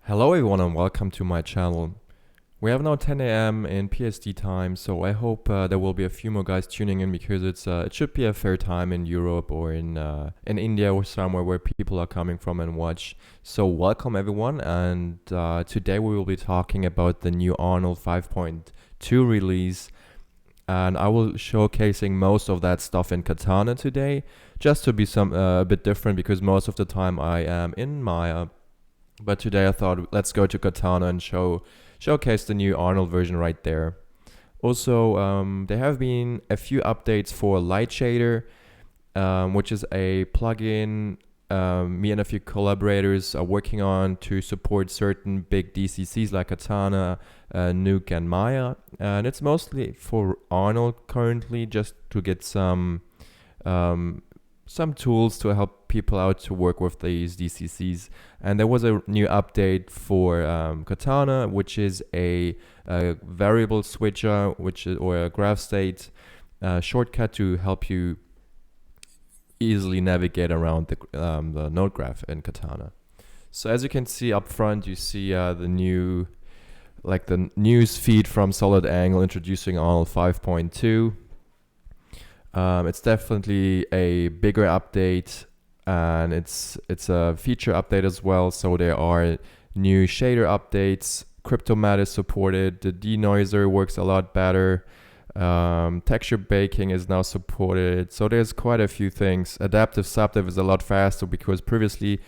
Hello everyone and welcome to my channel. We have now 10 a.m. in PST time, so I hope there will be a few more guys tuning in because it should be a fair time in Europe or in India or somewhere where people are coming from and watch. So welcome everyone, and today we will be talking about the new Arnold 5.2 release, and I will showcasing most of that stuff in Katana today, just to be a bit different because most of the time I am in Maya. But today I thought let's go to Katana and showcase the new Arnold version right there. Also, there have been a few updates for LIGHTSHADER, which is a plugin me and a few collaborators are working on to support certain big DCCs like Katana, Nuke, and Maya. And it's mostly for Arnold currently, just to get some tools to help people out to work with these DCCs. And there was a new update for Katana, which is a variable switcher, or a graph state shortcut to help you easily navigate around the node graph in Katana. So as you can see up front, you see the news feed from Solid Angle introducing Arnold 5.2. It's definitely a bigger update, and it's a feature update as well. So there are new shader updates. Cryptomat is supported. The denoiser works a lot better. Texture baking is now supported. So there's quite a few things. Adaptive subdiv is a lot faster because previously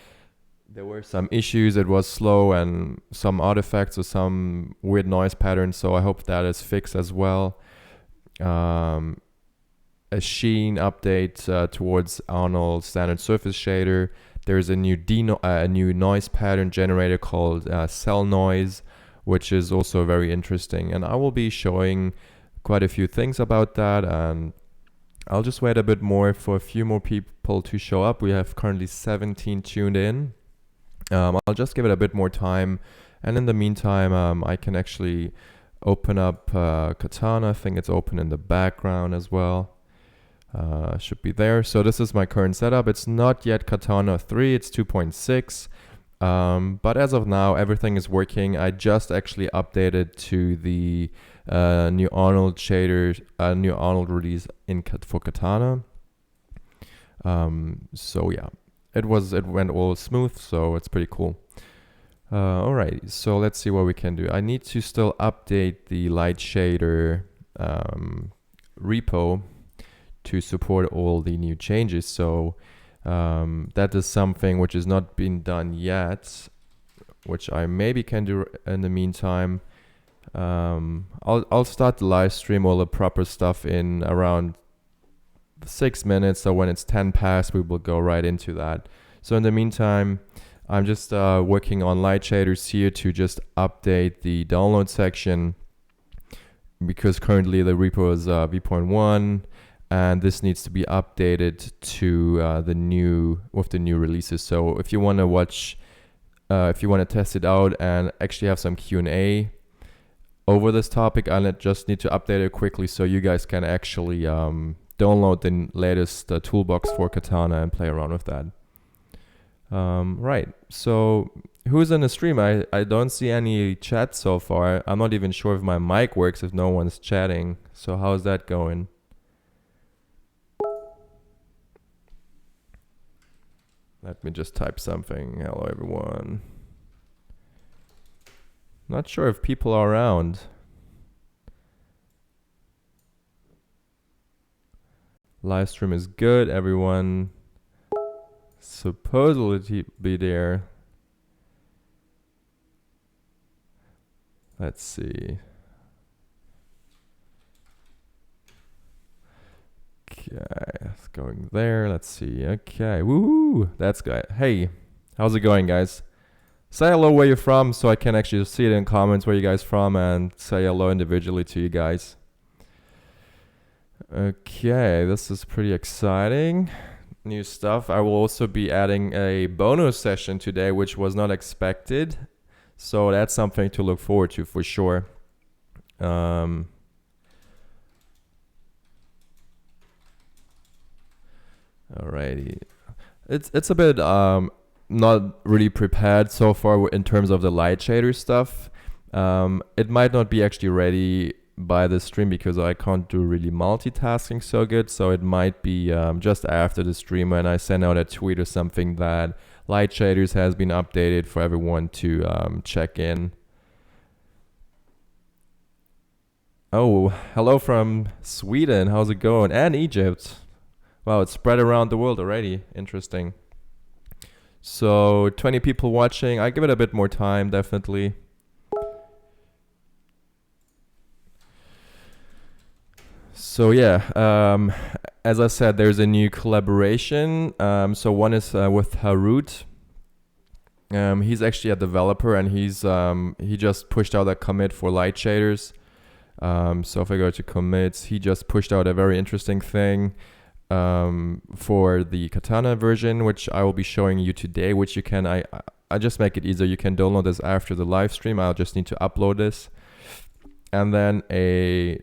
there were some issues. It was slow and some artifacts or some weird noise patterns. So I hope that is fixed as well. A Sheen update towards Arnold standard surface shader. There's a new noise pattern generator called Cel Noise, which is also very interesting. And I will be showing quite a few things about that. And I'll just wait a bit more for a few more people to show up. We have currently 17 tuned in. I'll just give it a bit more time. And in the meantime, I can actually open up Katana. I think it's open in the background as well. Should be there. So this is my current setup. It's not yet Katana 3, it's 2.6. But as of now, everything is working. I just actually updated to the new Arnold shader, new Arnold release for Katana. So yeah, it went all smooth, so it's pretty cool. Alright, so let's see what we can do. I need to still update the LIGHTSHADER repo to support all the new changes. So that is something which is not been done yet, which I maybe can do in the meantime. I'll start the live stream, all the proper stuff in around 6 minutes. So when it's 10 past, we will go right into that. So in the meantime, I'm just working on LIGHTSHADERs here to just update the download section, because currently the repo is v.1. and this needs to be updated to the new releases. So if you want to watch, if you want to test it out and actually have some Q&A over this topic, I just need to update it quickly so you guys can actually download the latest toolbox for Katana and play around with that. Right, so who's in the stream? I don't see any chat so far. I'm not even sure if my mic works if no one's chatting. So how's that going? Let me just type something. Hello, everyone. Not sure if people are around. Live stream is good. Everyone supposedly be there. Let's see. Okay, it's going there. Let's see. Okay, woohoo! That's good. Hey, how's it going, guys? Say hello where you're from so I can actually see it in comments where you guys from and say hello individually to you guys. Okay, this is pretty exciting. New stuff. I will also be adding a bonus session today, which was not expected. So that's something to look forward to for sure. Alrighty, it's a bit not really prepared so far in terms of the light shader stuff. It might not be actually ready by the stream because I can't do really multitasking so good. So it might be just after the stream when I send out a tweet or something that light shaders has been updated for everyone to check in. Oh, hello from Sweden. How's it going? And Egypt. Wow, it's spread around the world already. Interesting. So 20 people watching. I give it a bit more time, definitely. So yeah, as I said, there's a new collaboration. So one is with Harut. He's actually a developer, and he just pushed out a commit for light shaders. So if I go to commits, he just pushed out a very interesting thing for the Katana version, which I will be showing you today, which you can, I just make it easier. You can download this after the live stream. I'll just need to upload this. And then a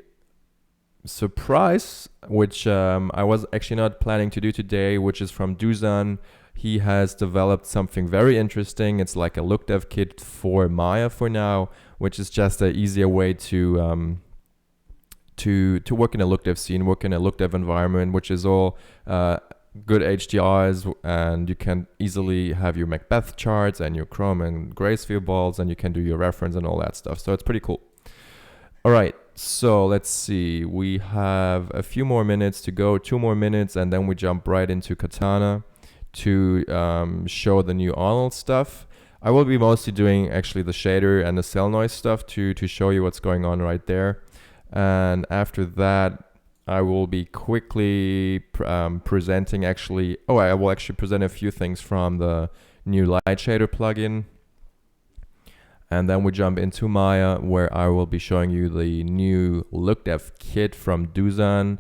surprise, which I was actually not planning to do today, which is from Dusan. He has developed something very interesting. It's like a LOOKDEV kit for Maya for now, which is just an easier way to work in a LOOKDEV scene, work in a LOOKDEV environment, which is all good HDRs, and you can easily have your Macbeth charts and your chrome and grayscale balls, and you can do your reference and all that stuff. So it's pretty cool. All right, so let's see. We have a few more minutes to go, 2 more minutes, and then we jump right into Katana to show the new Arnold stuff. I will be mostly doing actually the shader and the cell noise stuff to show you what's going on right there. And after that, I will be quickly presenting actually, I will actually present a few things from the new LIGHTSHADER plugin. And then we jump into Maya, where I will be showing you the new LOOKDEV kit from Dusan.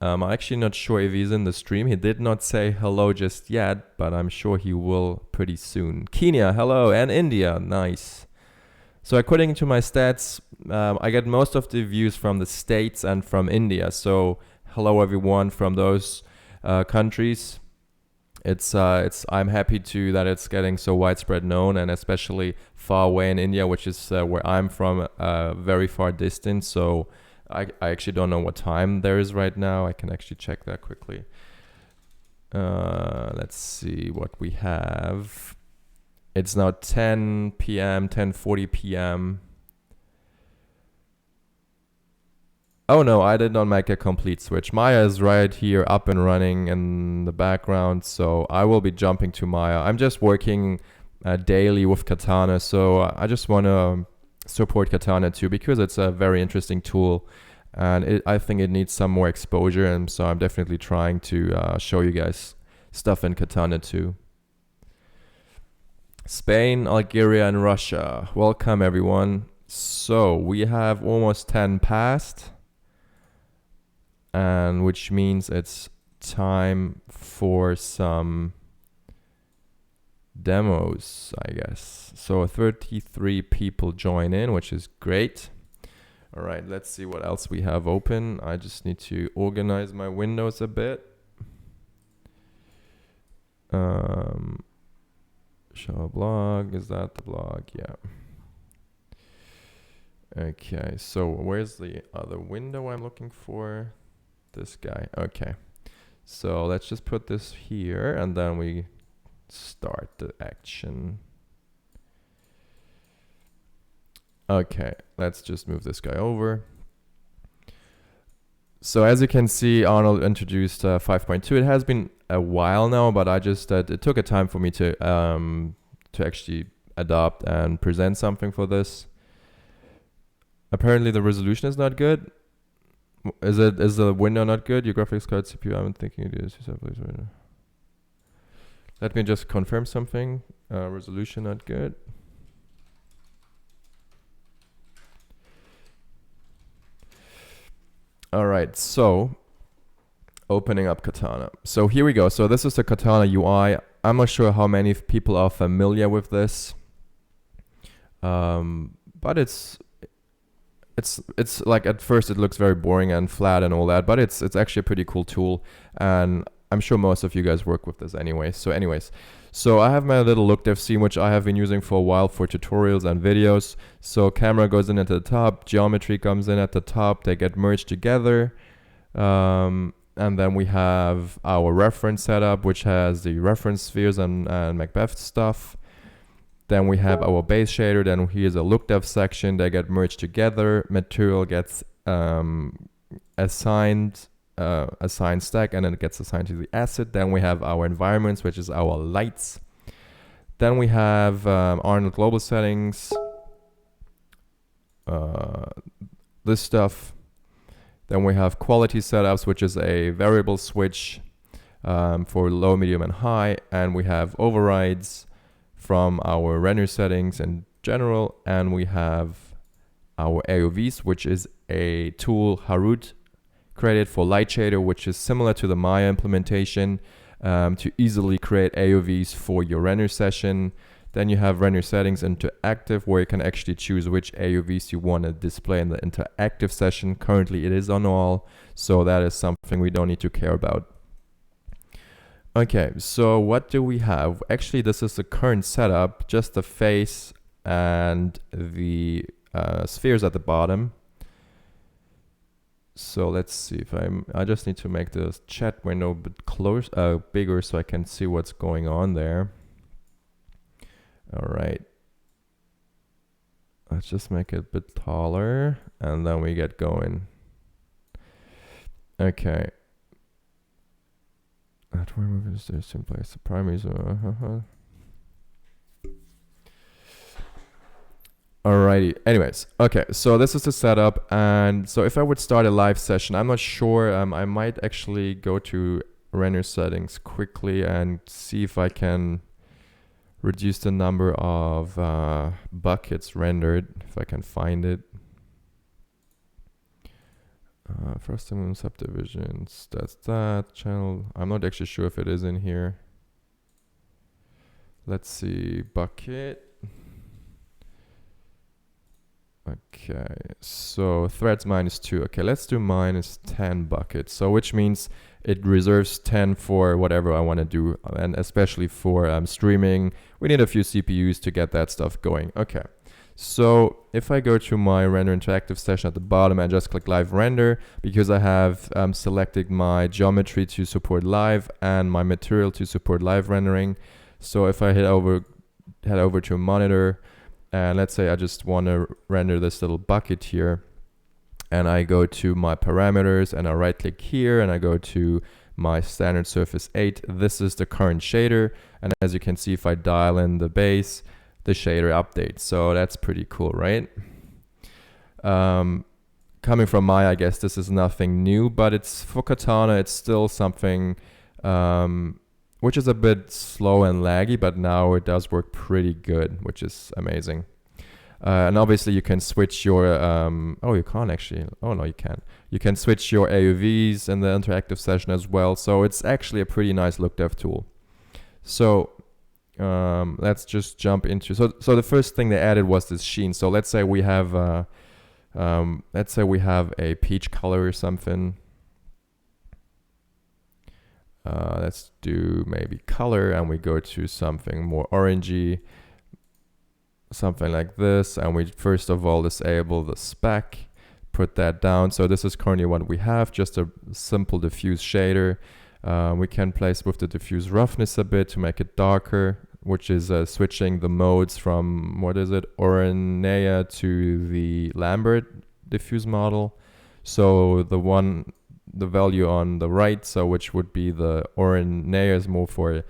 I'm actually not sure if he's in the stream. He did not say hello just yet, but I'm sure he will pretty soon. Kenya, hello, and India, nice. So according to my stats, I get most of the views from the States and from India. So hello everyone from those countries. I'm happy that it's getting so widespread known, and especially far away in India, which is where I'm from, very far distance. So I actually don't know what time there is right now. I can actually check that quickly. Let's see what we have. It's now 10 p.m., 10:40 p.m. Oh no, I did not make a complete switch. Maya is right here up and running in the background, so I will be jumping to Maya. I'm just working daily with Katana, so I just want to support Katana too, because it's a very interesting tool, and I think it needs some more exposure, and so I'm definitely trying to show you guys stuff in Katana too. Spain, Algeria, and Russia. Welcome everyone. So we have almost 10 past, and which means it's time for some demos, I guess. So 33 people join in, which is great. All right, let's see what else we have open. I just need to organize my windows a bit. Show a blog, is that the blog? Yeah. Okay, so where's the other window I'm looking for? This guy, okay. So let's just put this here, and then we start the action. Okay, let's just move this guy over. So as you can see, Arnold introduced 5.2. It has been a while now, but I just it took a time for me to actually adopt and present something for this. Apparently the resolution is not good. Is the window not good? Your graphics card CPU, I'm thinking it is. Let me just confirm something. Resolution not good. All right, so opening up Katana. So here we go. So this is the Katana UI. I'm not sure how many people are familiar with this, but it's like at first it looks very boring and flat and all that, but it's actually a pretty cool tool, and I'm sure most of you guys work with this anyway. So anyways, so I have my little LOOKDEV scene, which I have been using for a while for tutorials and videos. So camera goes in at the top, geometry comes in at the top, they get merged together. And then we have our reference setup, which has the reference spheres and Macbeth stuff. Then we have our base shader, then here's a LOOKDEV section, they get merged together, material gets assigned stack, and then it gets assigned to the asset. Then we have our environments, which is our lights. Then we have Arnold global settings, this stuff. Then we have quality setups, which is a variable switch for low, medium, and high. And we have overrides from our render settings in general. And we have our AOVs, which is a tool Harut created for LIGHTSHADER, which is similar to the Maya implementation to easily create AOVs for your render session. Then you have render settings interactive, where you can actually choose which AOVs you want to display in the interactive session. Currently it is on all, so that is something we don't need to care about. Okay, so what do we have? Actually, this is the current setup, just the face and the spheres at the bottom. So let's see if I just need to make the chat window a bit bigger so I can see what's going on there. All right. Let's just make it a bit taller and then we get going. Okay. Place the primaries. Alrighty. Anyways, okay. So this is the setup, and so if I would start a live session, I'm not sure. I might actually go to render settings quickly and see if I can reduce the number of buckets rendered, if I can find it. First and subdivisions, that's that channel. I'm not actually sure if it is in here. Let's see, bucket. Okay, so threads -2. Okay, let's do -10 buckets. So which means it reserves 10 for whatever I want to do, and especially for streaming, we need a few CPUs to get that stuff going. Okay. So if I go to my render interactive session at the bottom and just click live render, because I have selected my geometry to support live and my material to support live rendering. So if I head over to a monitor, and let's say I just want to render this little bucket here, and I go to my parameters and I right click here and I go to my standard surface 8. This is the current shader, and as you can see, if I dial in the base, the shader updates. So that's pretty cool, right? Coming from Maya, I guess this is nothing new, but it's for Katana, it's still something which is a bit slow and laggy, but now it does work pretty good, which is amazing. And obviously you can switch your, oh, you can't actually, oh no, you can. You can switch your AOVs in the interactive session as well. So it's actually a pretty nice LOOKDEV tool. So let's just jump into, so the first thing they added was this sheen. So let's say we have a peach color or something. Let's do maybe color, and we go to something more orangey, something like this, and we first of all disable the spec, put that down. So this is currently what we have, just a simple diffuse shader. We can place with the diffuse roughness a bit to make it darker, which is switching the modes from, what is it, Oranea to the Lambert diffuse model. So the value on the right, so which would be the Oranea, is more for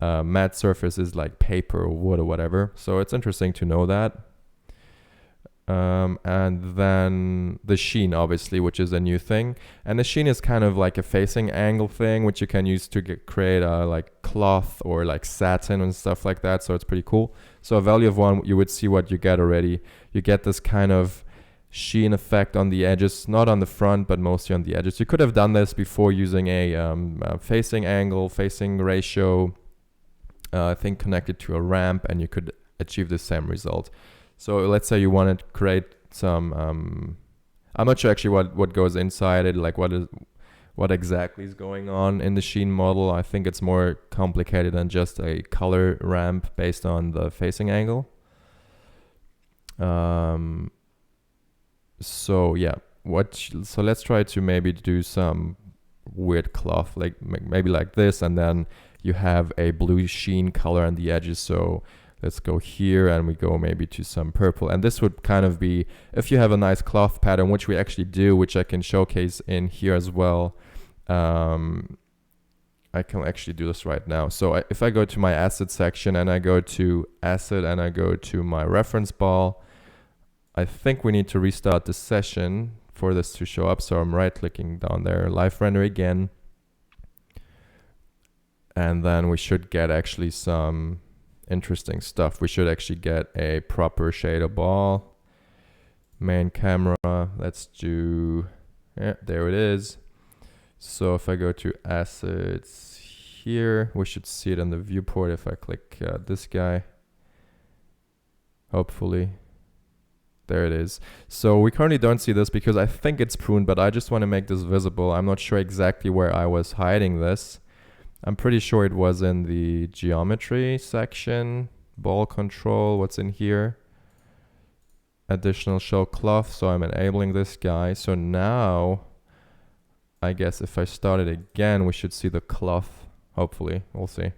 matte surfaces like paper or wood or whatever. So it's interesting to know that. And then the sheen, obviously, which is a new thing. And the sheen is kind of like a facing angle thing, which you can use to create like cloth or like satin and stuff like that. So it's pretty cool. So a value of 1, you would see what you get already. You get this kind of sheen effect on the edges, not on the front, but mostly on the edges. You could have done this before using a facing angle, facing ratio, I think connected to a ramp, and you could achieve the same result. So let's say you want to create some, I'm not sure actually what goes inside it, like what exactly is going on in the Sheen model. I think it's more complicated than just a color ramp based on the facing angle. So yeah, so let's try to maybe do some weird cloth, like maybe like this, and then you have a blue sheen color on the edges. So let's go here and we go maybe to some purple, and this would kind of be, if you have a nice cloth pattern, which we actually do, which I can showcase in here as well. I can actually do this right now. So if I go to my asset section and I go to asset and I go to my reference ball, I think we need to restart the session for this to show up. So I'm right clicking down there, live render again. And then we should get actually some interesting stuff. We should actually get a proper shader ball. Main camera, let's do, yeah, there it is. So if I go to assets here, we should see it in the viewport if I click this guy. Hopefully. There it is. So we currently don't see this because I think it's pruned, but I just want to make this visible. I'm not sure exactly where I was hiding this. I'm pretty sure it was in the geometry section, ball control, what's in here. Additional show cloth, so I'm enabling this guy. So now, I guess if I start it again, we should see the cloth, hopefully, we'll see.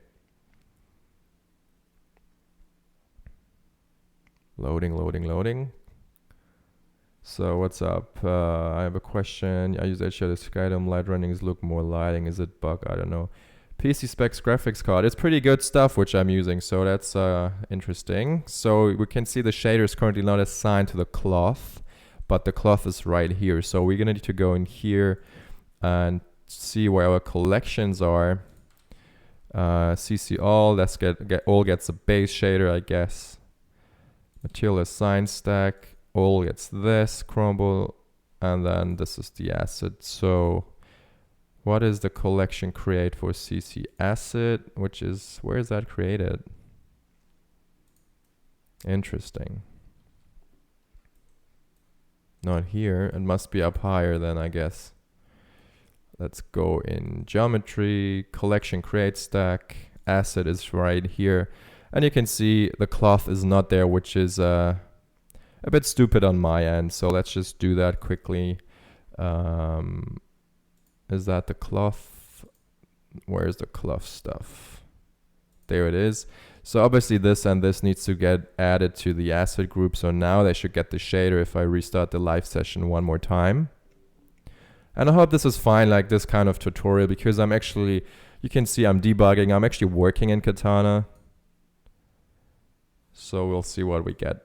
Loading, loading, loading. So what's up? I have a question. I use LIGHTSHADER Skydome. Light runnings look more lighting. Is it bug? I don't know. PC specs graphics card. It's pretty good stuff which I'm using. So that's interesting. So we can see the shader is currently not assigned to the cloth, but the cloth is right here. So we're gonna need to go in here and see where our collections are. CC all. Let's all gets a base shader, I guess. Material assigned stack. All gets this crumble, and then this is the asset. So what is the collection create for CC asset, which is, where is that created? Interesting. Not here. It must be up higher then, I guess. Let's go in geometry, collection create stack, asset is right here. And you can see the cloth is not there, which is a bit stupid on my end. So let's just do that quickly. Is that the cloth? Where's the cloth stuff? There it is. So obviously this and this needs to get added to the asset group. So now they should get the shader if I restart the live session one more time. And I hope this is fine, like this kind of tutorial, because I'm actually, you can see I'm debugging. I'm actually working in Katana. So we'll see what we get.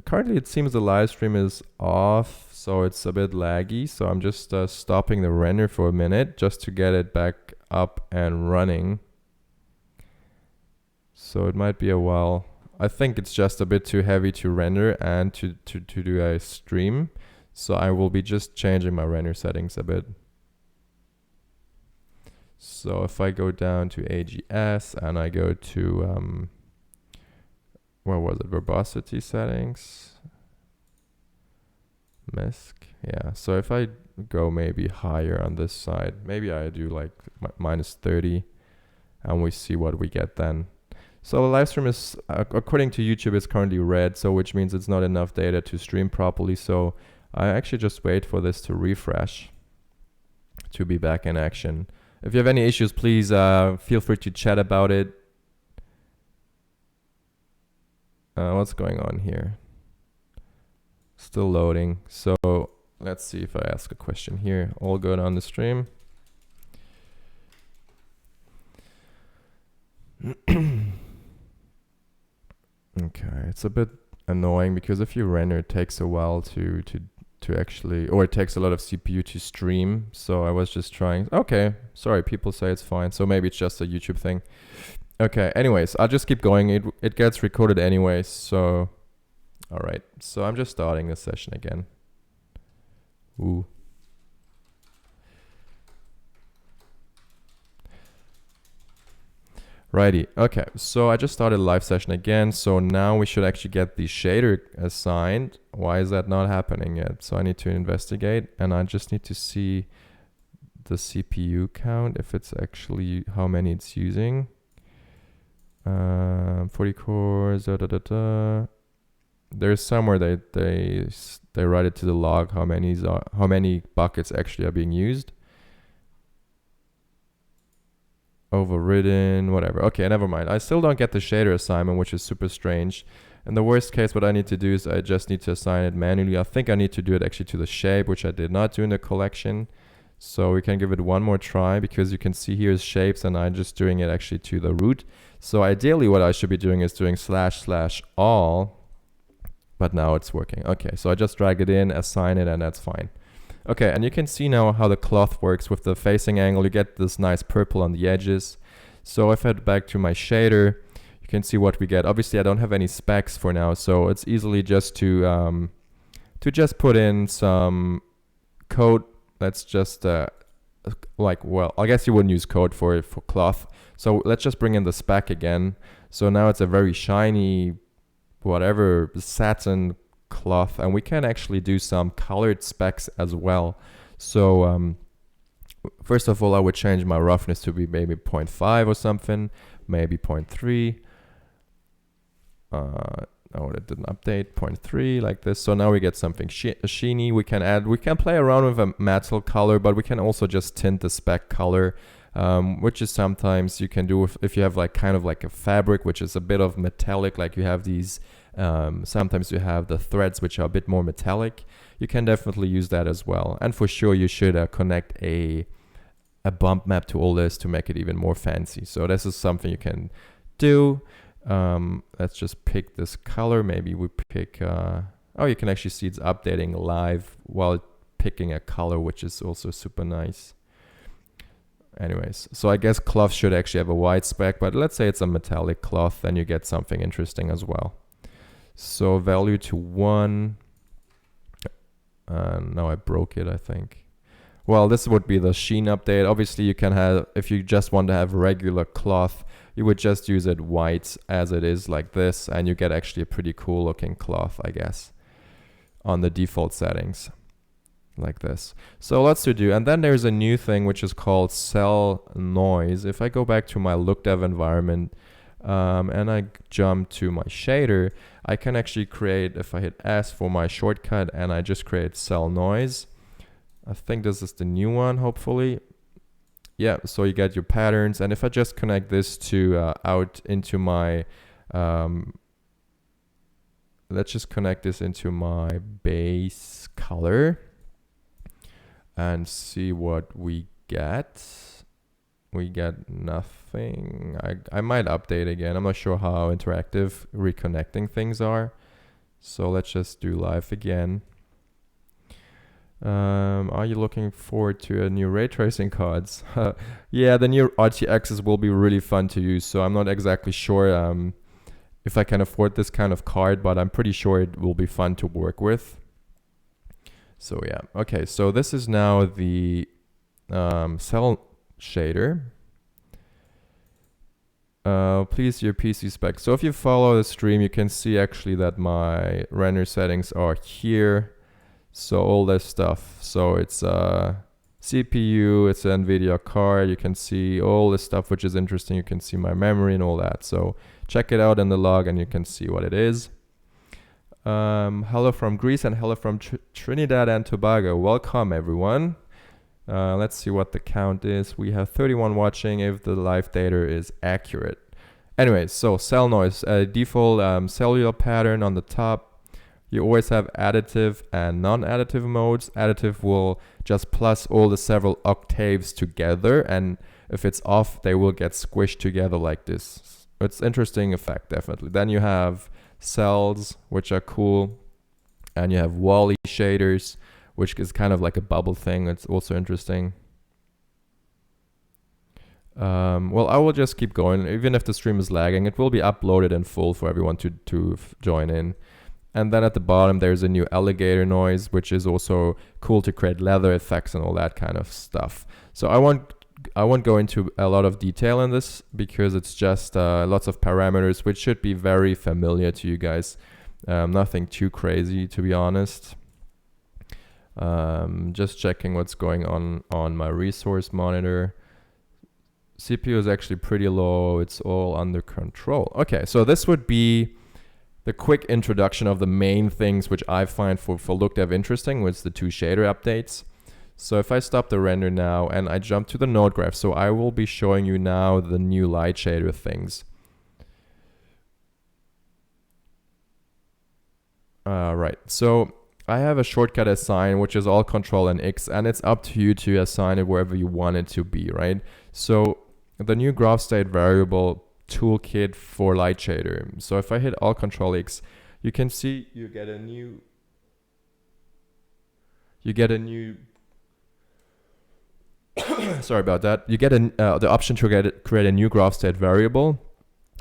Currently it seems the live stream is off, so it's a bit laggy. So I'm just stopping the render for a minute just to get it back up and running. So it might be a while. I think it's just a bit too heavy to render and to do a stream. So I will be just changing my render settings a bit. So if I go down to AGS and I go to where was it? Verbosity settings. MISC. Yeah. So if I go maybe higher on this side, maybe I do like minus 30 and we see what we get then. So the live stream is, according to YouTube, is currently red. So which means it's not enough data to stream properly. So I actually just wait for this to refresh to be back in action. If you have any issues, please feel free to chat about it. What's going on here? Still loading. So let's see if I ask a question here. All good on the stream. Okay, it's a bit annoying because if you render, it takes a while to actually, or it takes a lot of CPU to stream. So I was just trying. Okay, sorry, people say it's fine. So maybe it's just a YouTube thing. Okay, anyways, I'll just keep going. It gets recorded anyways, so all right. So I'm just starting this session again. Ooh. Righty. Okay, so I just started a live session again. So now we should actually get the shader assigned. Why is that not happening yet? So I need to investigate, and I just need to see the CPU count, if it's actually how many it's using. 40 cores. There's somewhere they write it to the log how many buckets actually are being used. Overridden, whatever. Okay, never mind. I still don't get the shader assignment, which is super strange. In the worst case, what I need to do is I just need to assign it manually. I think I need to do it actually to the shape, which I did not do in the collection. So we can give it one more try, because you can see here is shapes, and I'm just doing it actually to the root. So ideally what I should be doing is doing //all, but now it's working. Okay, so I just drag it in, assign it, and that's fine. Okay, and you can see now how the cloth works with the facing angle. You get this nice purple on the edges. So if I head back to my shader, you can see what we get. Obviously, I don't have any specs for now, so it's easily just to just put in some code. Let's just well, I guess you wouldn't use code for cloth. So let's just bring in the spec again. So now it's a very shiny, whatever, satin cloth, and we can actually do some colored specs as well. So first of all, I would change my roughness to be maybe 0.5 or something, maybe 0.3. Oh, it didn't update. 0.3 like this. So now we get something sheeny. We can play around with a metal color, but we can also just tint the spec color, which is sometimes you can do if you have like kind of like a fabric which is a bit of metallic, like you have these sometimes you have the threads which are a bit more metallic. You can definitely use that as well. And for sure you should connect a bump map to all this to make it even more fancy. So this is something you can do. Let's just pick this color. Maybe we pick oh, you can actually see it's updating live while picking a color, which is also super nice. Anyways, so I guess cloth should actually have a white spec, but let's say it's a metallic cloth, then you get something interesting as well. So value to 1. Now I broke it, I think. Well, this would be the Sheen update. Obviously, you can have, if you just want to have regular cloth, you would just use it white as it is like this, and you get actually a pretty cool looking cloth, I guess, on the default settings like this. So lots to do. And then there's a new thing which is called Cel Noise. If I go back to my LOOKDEV environment and I jump to my shader, I can actually create, if I hit S for my shortcut, and I just create Cel Noise. I think this is the new one, hopefully. Yeah, so you get your patterns, and if I just connect this to out into my let's just connect this into my base color and see what we get. We get nothing. I might update again. I'm not sure how interactive reconnecting things are. So let's just do live again. Are you looking forward to a new ray tracing cards? Yeah, the new RTXs will be really fun to use. So I'm not exactly sure if I can afford this kind of card, but I'm pretty sure it will be fun to work with. So yeah, okay. So this is now the Cel Shader. Please your PC spec. So if you follow the stream, you can see actually that my render settings are here. So all this stuff. So it's CPU, it's an NVIDIA card. You can see all this stuff which is interesting. You can see my memory and all that. So check it out in the log and you can see what it is. Hello from Greece and hello from Trinidad and Tobago. Welcome everyone. Let's see what the count is. We have 31 watching if the live data is accurate. Anyways, so Cel Noise, default cellular pattern on the top. You always have additive and non-additive modes. Additive will just plus all the several octaves together, and if it's off, they will get squished together like this. It's interesting effect, definitely. Then you have cells, which are cool, and you have Wally shaders, which is kind of like a bubble thing. It's also interesting. Well, I will just keep going. Even if the stream is lagging, it will be uploaded in full for everyone to join in. And then at the bottom, there's a new Alligator Noise, which is also cool to create leather effects and all that kind of stuff. So I won't won't go into a lot of detail in this because it's just lots of parameters which should be very familiar to you guys. Nothing too crazy, to be honest. Just checking what's going on my resource monitor. CPU is actually pretty low. It's all under control. Okay, so this would be the quick introduction of the main things which I find for LOOKDEV interesting, with the 2 shader updates. So if I stop the render now and I jump to the node graph, so I will be showing you now the new light shader things. Right, so I have a shortcut assigned, which is Alt Control and X, and it's up to you to assign it wherever you want it to be, right? So the new graph state variable toolkit for light shader. So if I hit Alt Control X, you can see you get a new sorry about that. You get the option to create a new graph state variable,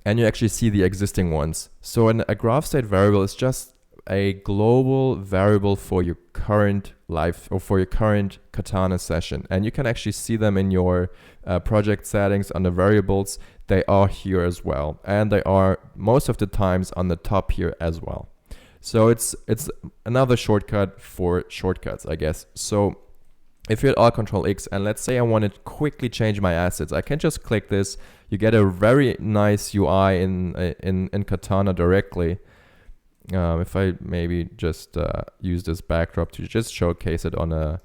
and you actually see the existing ones. So a graph state variable is just a global variable for your current life or for your current Katana session, and you can actually see them in your project settings under variables. They are here as well, and they are most of the times on the top here as well. So it's another shortcut for shortcuts, I guess. So if you hit Alt Control X, and let's say I want to quickly change my assets, I can just click this. You get a very nice UI in Katana directly. If I maybe just use this backdrop to just showcase it on a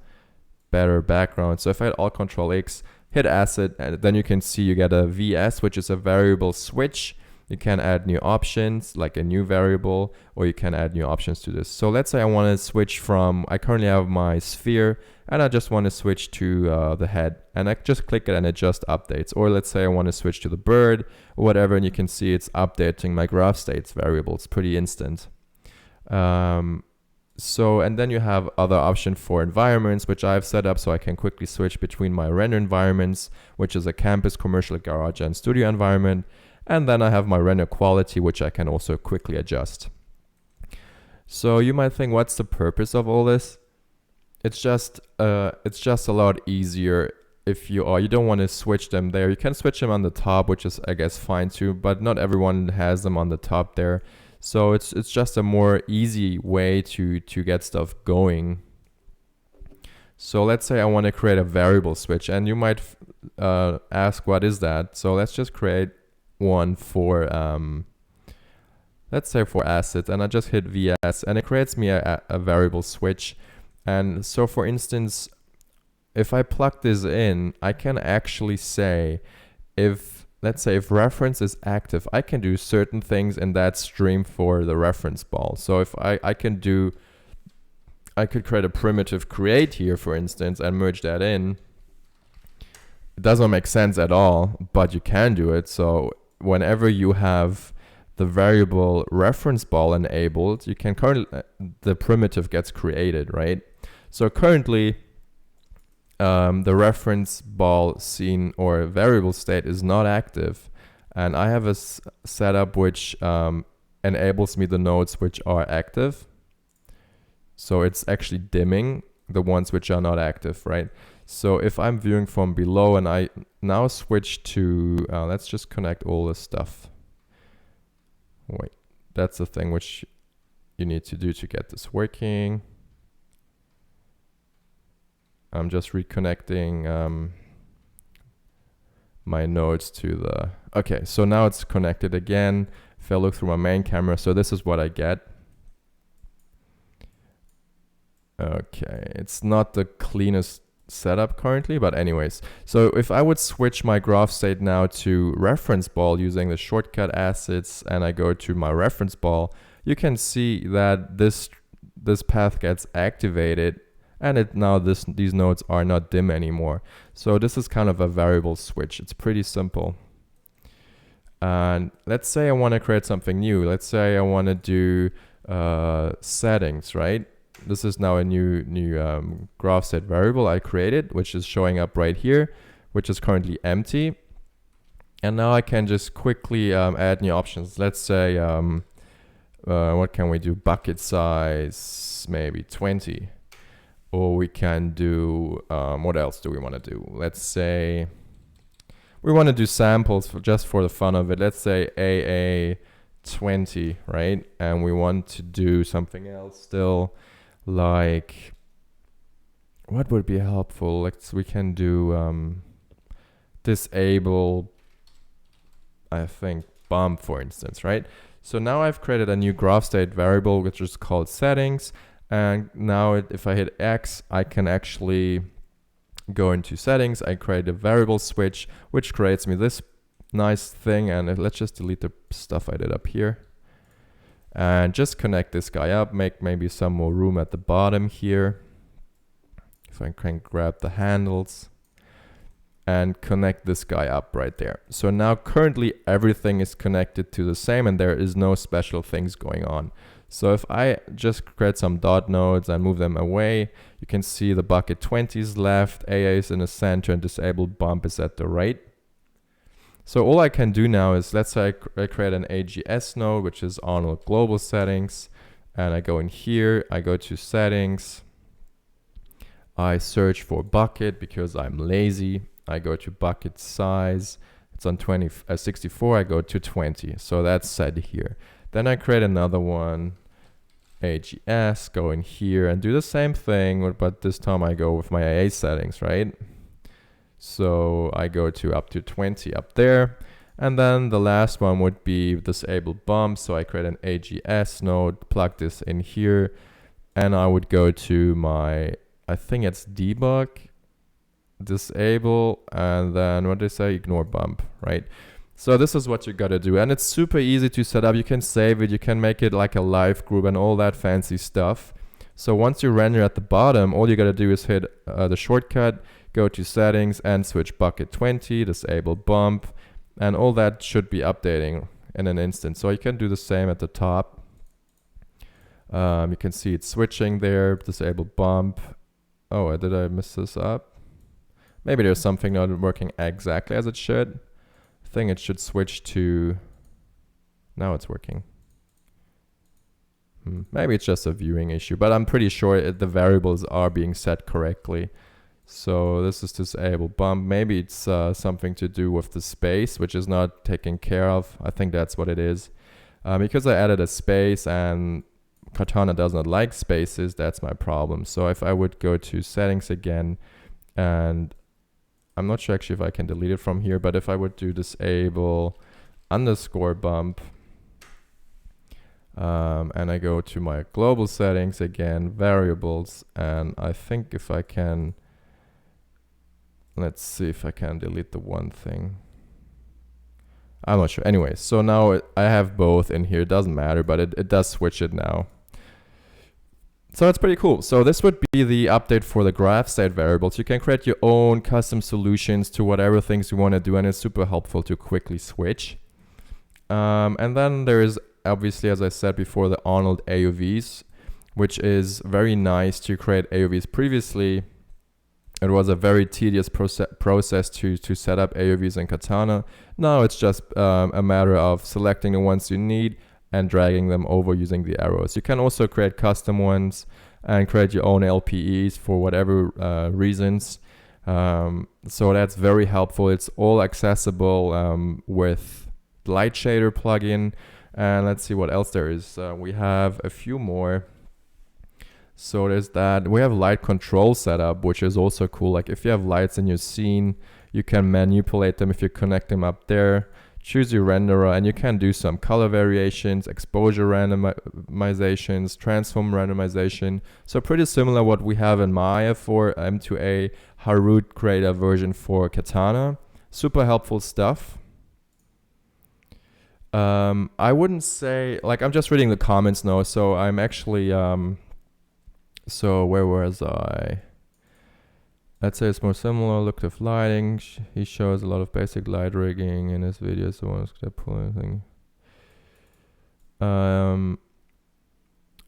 better background. So if I hit Alt Control X, hit asset, and then you can see you get a VS, which is a variable switch. You can add new options, like a new variable, or you can add new options to this. So let's say I want to switch from, I currently have my sphere, and I just want to switch to the head, and I just click it and it just updates. Or let's say I want to switch to the bird or whatever, and you can see it's updating my graph states variables pretty instant. So, and then you have other option for environments, which I've set up so I can quickly switch between my render environments, which is a campus, commercial, garage, and studio environment. And then I have my render quality, which I can also quickly adjust. So you might think, what's the purpose of all this? It's just a lot easier if you don't want to switch them there. You can switch them on the top, which is, I guess, fine too, but not everyone has them on the top there. So it's just a more easy way to get stuff going. So let's say I want to create a variable switch, and you might ask, what is that? So let's just create one for, let's say for assets, and I just hit VS, and it creates me a variable switch. And so for instance, if I plug this in, I can actually say let's say if reference is active, I can do certain things in that stream for the reference ball. So if I could create a primitive create here, for instance, and merge that in. It doesn't make sense at all, but you can do it. So whenever you have the variable reference ball enabled, you can the primitive gets created, right? So currently, the reference ball scene or variable state is not active, and I have a setup which enables me the nodes which are active. So it's actually dimming the ones which are not active, right? So if I'm viewing from below and I now switch to, let's just connect all this stuff. Wait, that's the thing which you need to do to get this working. I'm just reconnecting my nodes to the, okay, so now it's connected again. If I look through my main camera, so this is what I get. Okay, it's not the cleanest setup currently, but anyways. So if I would switch my graph state now to reference ball using the shortcut assets, and I go to my reference ball, you can see that this path gets activated, and now these nodes are not dim anymore. So this is kind of a variable switch. It's pretty simple. And let's say I want to create something new. Let's say I want to do settings, right? This is now a new graph set variable I created, which is showing up right here, which is currently empty. And now I can just quickly add new options. Let's say, what can we do? Bucket size, maybe 20. Or we can do, what else do we want to do? Let's say, we want to do samples just for the fun of it. Let's say AA20, right? And we want to do something else still, like, what would be helpful? We can do disable, I think, bump, for instance, right? So now I've created a new graph state variable, which is called settings. And now if I hit X, I can actually go into settings. I create a variable switch, which creates me this nice thing. And let's just delete the stuff I did up here. And just connect this guy up, make maybe some more room at the bottom here. If I can grab the handles. And connect this guy up right there. So now currently everything is connected to the same and there is no special things going on. So if I just create some dot nodes and move them away, you can see the bucket 20 is left, AA is in the center, and disabled bump is at the right. So all I can do now is, let's say I create an AGS node, which is Arnold global settings, and I go in here, I go to settings, I search for bucket because I'm lazy. I go to bucket size, it's on 64, I go to 20, so that's set here. Then I create another one, AGS, go in here and do the same thing, but this time I go with my AA settings, right? So I go to up to 20 up there. And then the last one would be disable bump. So I create an AGS node, plug this in here, and I would go to my, I think it's debug, disable, and then what did I say? Ignore bump, right? So this is what you gotta do, and it's super easy to set up. You can save it, you can make it like a live group and all that fancy stuff. So once you render at the bottom, all you gotta do is hit the shortcut, go to settings and switch bucket 20, disable bump, and all that should be updating in an instant. So you can do the same at the top. You can see it's switching there, disable bump. Oh, did I mess this up? Maybe there's something not working exactly as it should. I think it should switch to, now it's working. Maybe it's just a viewing issue, but I'm pretty sure the variables are being set correctly. So this is disable bump. Maybe it's something to do with the space, which is not taken care of. I think that's what it is. Because I added a space and Katana does not like spaces, that's my problem. So if I would go to settings again, and I'm not sure actually if I can delete it from here, but if I would do disable underscore bump, and I go to my global settings again, variables, and I think if I can, let's see if I can delete the one thing. I'm not sure. Anyway, so now I have both in here. It doesn't matter, but it does switch it now. So it's pretty cool. So this would be the update for the graph state variables. You can create your own custom solutions to whatever things you want to do, and it's super helpful to quickly switch. And then there is obviously, as I said before, the Arnold AUVs, which is very nice to create AUVs. Previously, it was a very tedious process to set up AUVs in Katana. Now it's just a matter of selecting the ones you need and dragging them over using the arrows. You can also create custom ones and create your own LPEs for whatever reasons. So that's very helpful. It's all accessible with LIGHTSHADER plugin. And let's see what else there is. We have a few more. So there's that. We have light control setup, which is also cool. Like if you have lights in your scene, you can manipulate them if you connect them up there. Choose your renderer, and you can do some color variations, exposure randomizations, transform randomization. So pretty similar what we have in Maya for M2A Harut Creator version for Katana. Super helpful stuff. I wouldn't say, like, I'm just reading the comments now, so I'm actually, so where was I? Let's say it's more similar. LOOKDEV lighting. He shows a lot of basic light rigging in his videos. So one's gonna pull anything.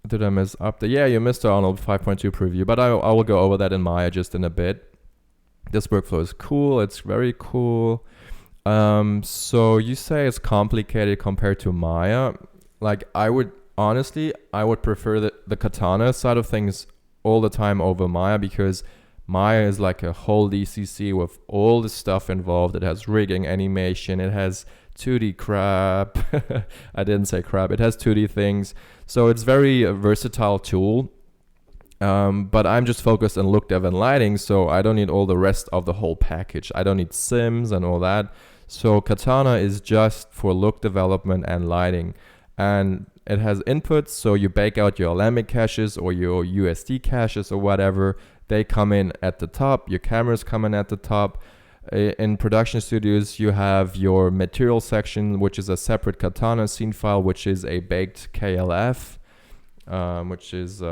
Did I miss update? Yeah, you missed the Arnold 5.2 preview, but I will go over that in Maya just in a bit. This workflow is cool. It's very cool. So you say it's complicated compared to Maya. Like I would honestly prefer the Katana side of things all the time over Maya, because Maya is like a whole DCC with all the stuff involved. It has rigging, animation, it has 2D crap. I didn't say crap. It has 2D things. So it's very versatile tool. But I'm just focused on look dev and lighting, so I don't need all the rest of the whole package. I don't need sims and all that. So Katana is just for look development and lighting. And it has inputs, so you bake out your Alembic caches or your USD caches or whatever. They come in at the top. Your cameras come in at the top. In production studios, you have your material section, which is a separate Katana scene file, which is a baked KLF, which is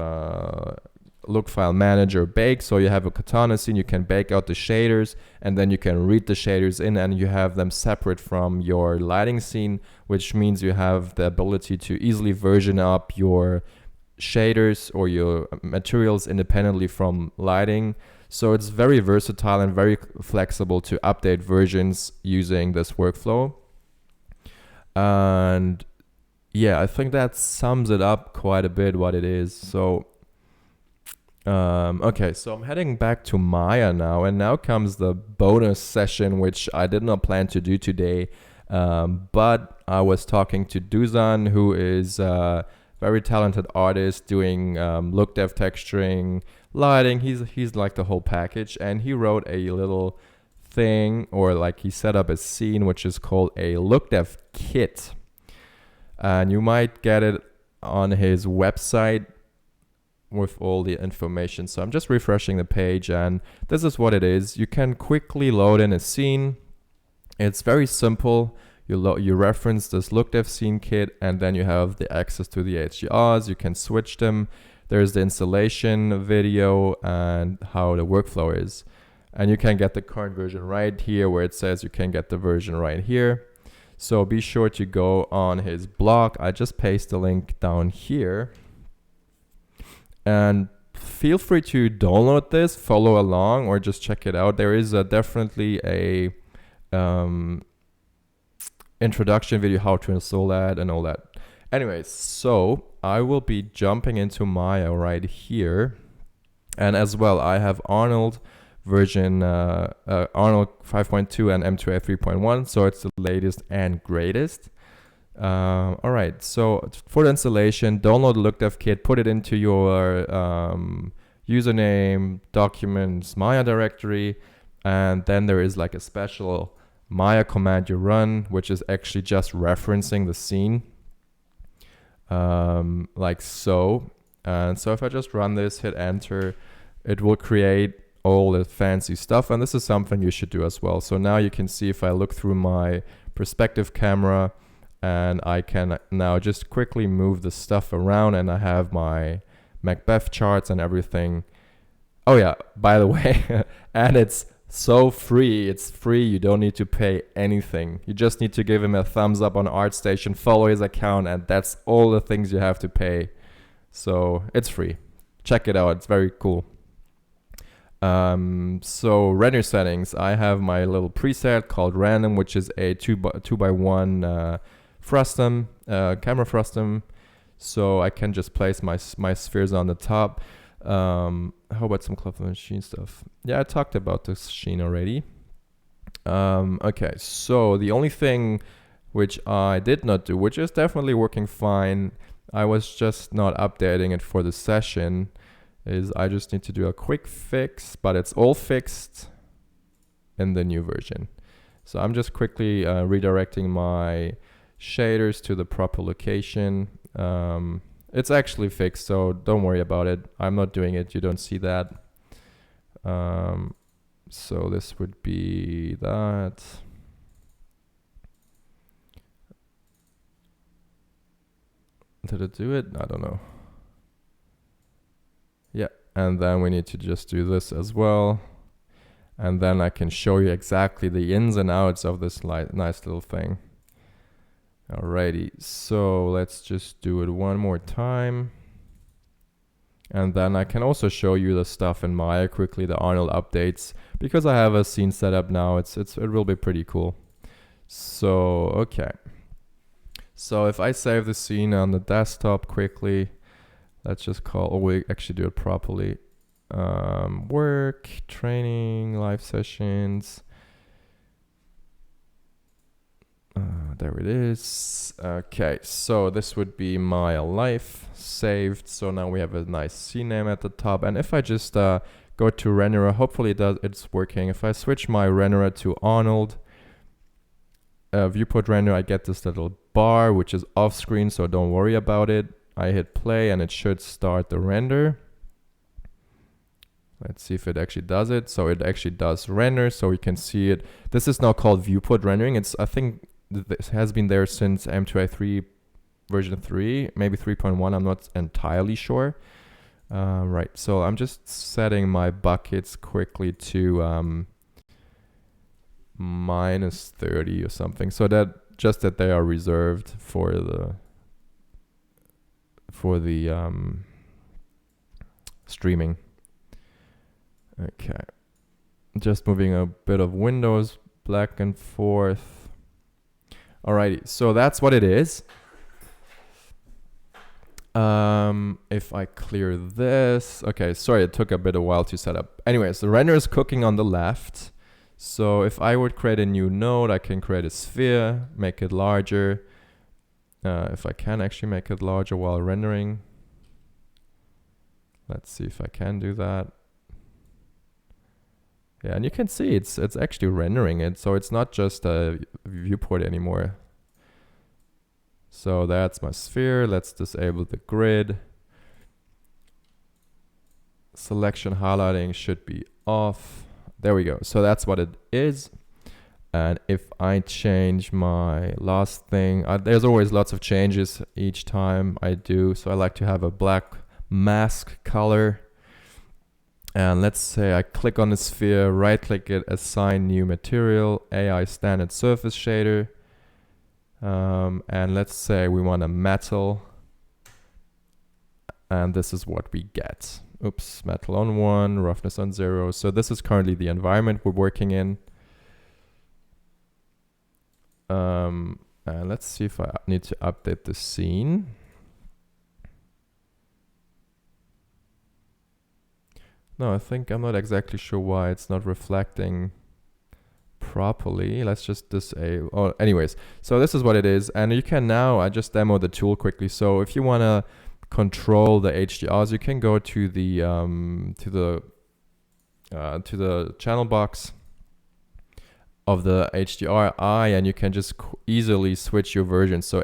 look file manager bake. So you have a Katana scene, you can bake out the shaders, and then you can read the shaders in, and you have them separate from your lighting scene, which means you have the ability to easily version up your shaders or your materials independently from lighting. So it's very versatile and very flexible to update versions using this workflow. And yeah, I think that sums it up quite a bit what it is. So okay, so I'm heading back to Maya now, and now comes the bonus session, which I did not plan to do today, but I was talking to Dusan, who is a very talented artist doing look dev, texturing, lighting. He's like the whole package, and he wrote a little thing, or like he set up a scene which is called a look dev kit, and you might get it on his website with all the information. So I'm just refreshing the page, and this is what it is. You can quickly load in a scene. It's very simple. You reference this look dev scene kit, and then you have the access to the HDRs. You can switch them. There's the installation video and how the workflow is. And you can get the current version right here, where it says you can get the version right here. So be sure to go on his blog. I just paste the link down here. And feel free to download this, follow along, or just check it out. There is definitely a introduction video how to install that and all that. Anyways, so I will be jumping into Maya right here. And as well, I have Arnold version Arnold 5.2 and M2A 3.1, so it's the latest and greatest. All right, so for the installation, download the LookDev kit, put it into your username, documents, Maya directory, and then there is like a special Maya command you run, which is actually just referencing the scene, like so. And so if I just run this, hit enter, it will create all the fancy stuff, and this is something you should do as well. So now you can see if I look through my perspective camera, and I can now just quickly move the stuff around, and I have my Macbeth charts and everything. Oh yeah, by the way, and it's so free. It's free. You don't need to pay anything. You just need to give him a thumbs up on ArtStation, follow his account, and that's all the things you have to pay. So it's free. Check it out. It's very cool. So render settings. I have my little preset called random, which is a 2x1 frustum, camera frustum. So I can just place my spheres on the top. How about some Cleveland Sheen stuff? Yeah, I talked about this Sheen already. Okay, so the only thing which I did not do, which is definitely working fine, I was just not updating it for the session, is I just need to do a quick fix, but it's all fixed in the new version. So I'm just quickly redirecting my shaders to the proper location. It's actually fixed, so don't worry about it. I'm not doing it. You don't see that. So this would be that. Did it do it? I don't know. Yeah, and then we need to just do this as well. And then I can show you exactly the ins and outs of this nice little thing. Alrighty, so let's just do it one more time. And then I can also show you the stuff in Maya quickly, the Arnold updates, because I have a scene set up now. It will be pretty cool. So, okay. So if I save the scene on the desktop quickly, let's just call, oh, we actually do it properly. Work, training, live sessions. There it is. Okay, so this would be my life saved. So now we have a nice scene name at the top. And if I just go to renderer, hopefully it's working. If I switch my renderer to Arnold, viewport render, I get this little bar, which is off screen, so don't worry about it. I hit play and it should start the render. Let's see if it actually does it. So it actually does render, so we can see it. This is now called viewport rendering. I think this has been there since M2A3 version 3, maybe 3.1. I'm not entirely sure. Right, so I'm just setting my buckets quickly to minus 30 or something, so that they are reserved for the streaming. Okay, just moving a bit of windows back and forth. Alrighty, so that's what it is. If I clear this, okay, sorry, it took a bit of while to set up. Anyways, the render is cooking on the left. So if I would create a new node, I can create a sphere, make it larger. If I can actually make it larger while rendering. Let's see if I can do that. Yeah, and you can see it's actually rendering it, so it's not just a viewport anymore. So that's my sphere. Let's disable the grid. Selection highlighting should be off. There we go. So that's what it is. And if I change my last thing, there's always lots of changes each time I do. So I like to have a black mask color. And let's say I click on the sphere, right click it, assign new material, AI standard surface shader. And let's say we want a metal. And this is what we get. Oops, metal on 1, roughness on 0. So this is currently the environment we're working in. And let's see if I need to update the scene. No, I think I'm not exactly sure why it's not reflecting properly. Let's just disable. Oh, anyways, so this is what it is. And you can now, I just demoed the tool quickly. So if you want to control the HDRs, you can go to the channel box of the HDR eye, and you can just easily switch your version. So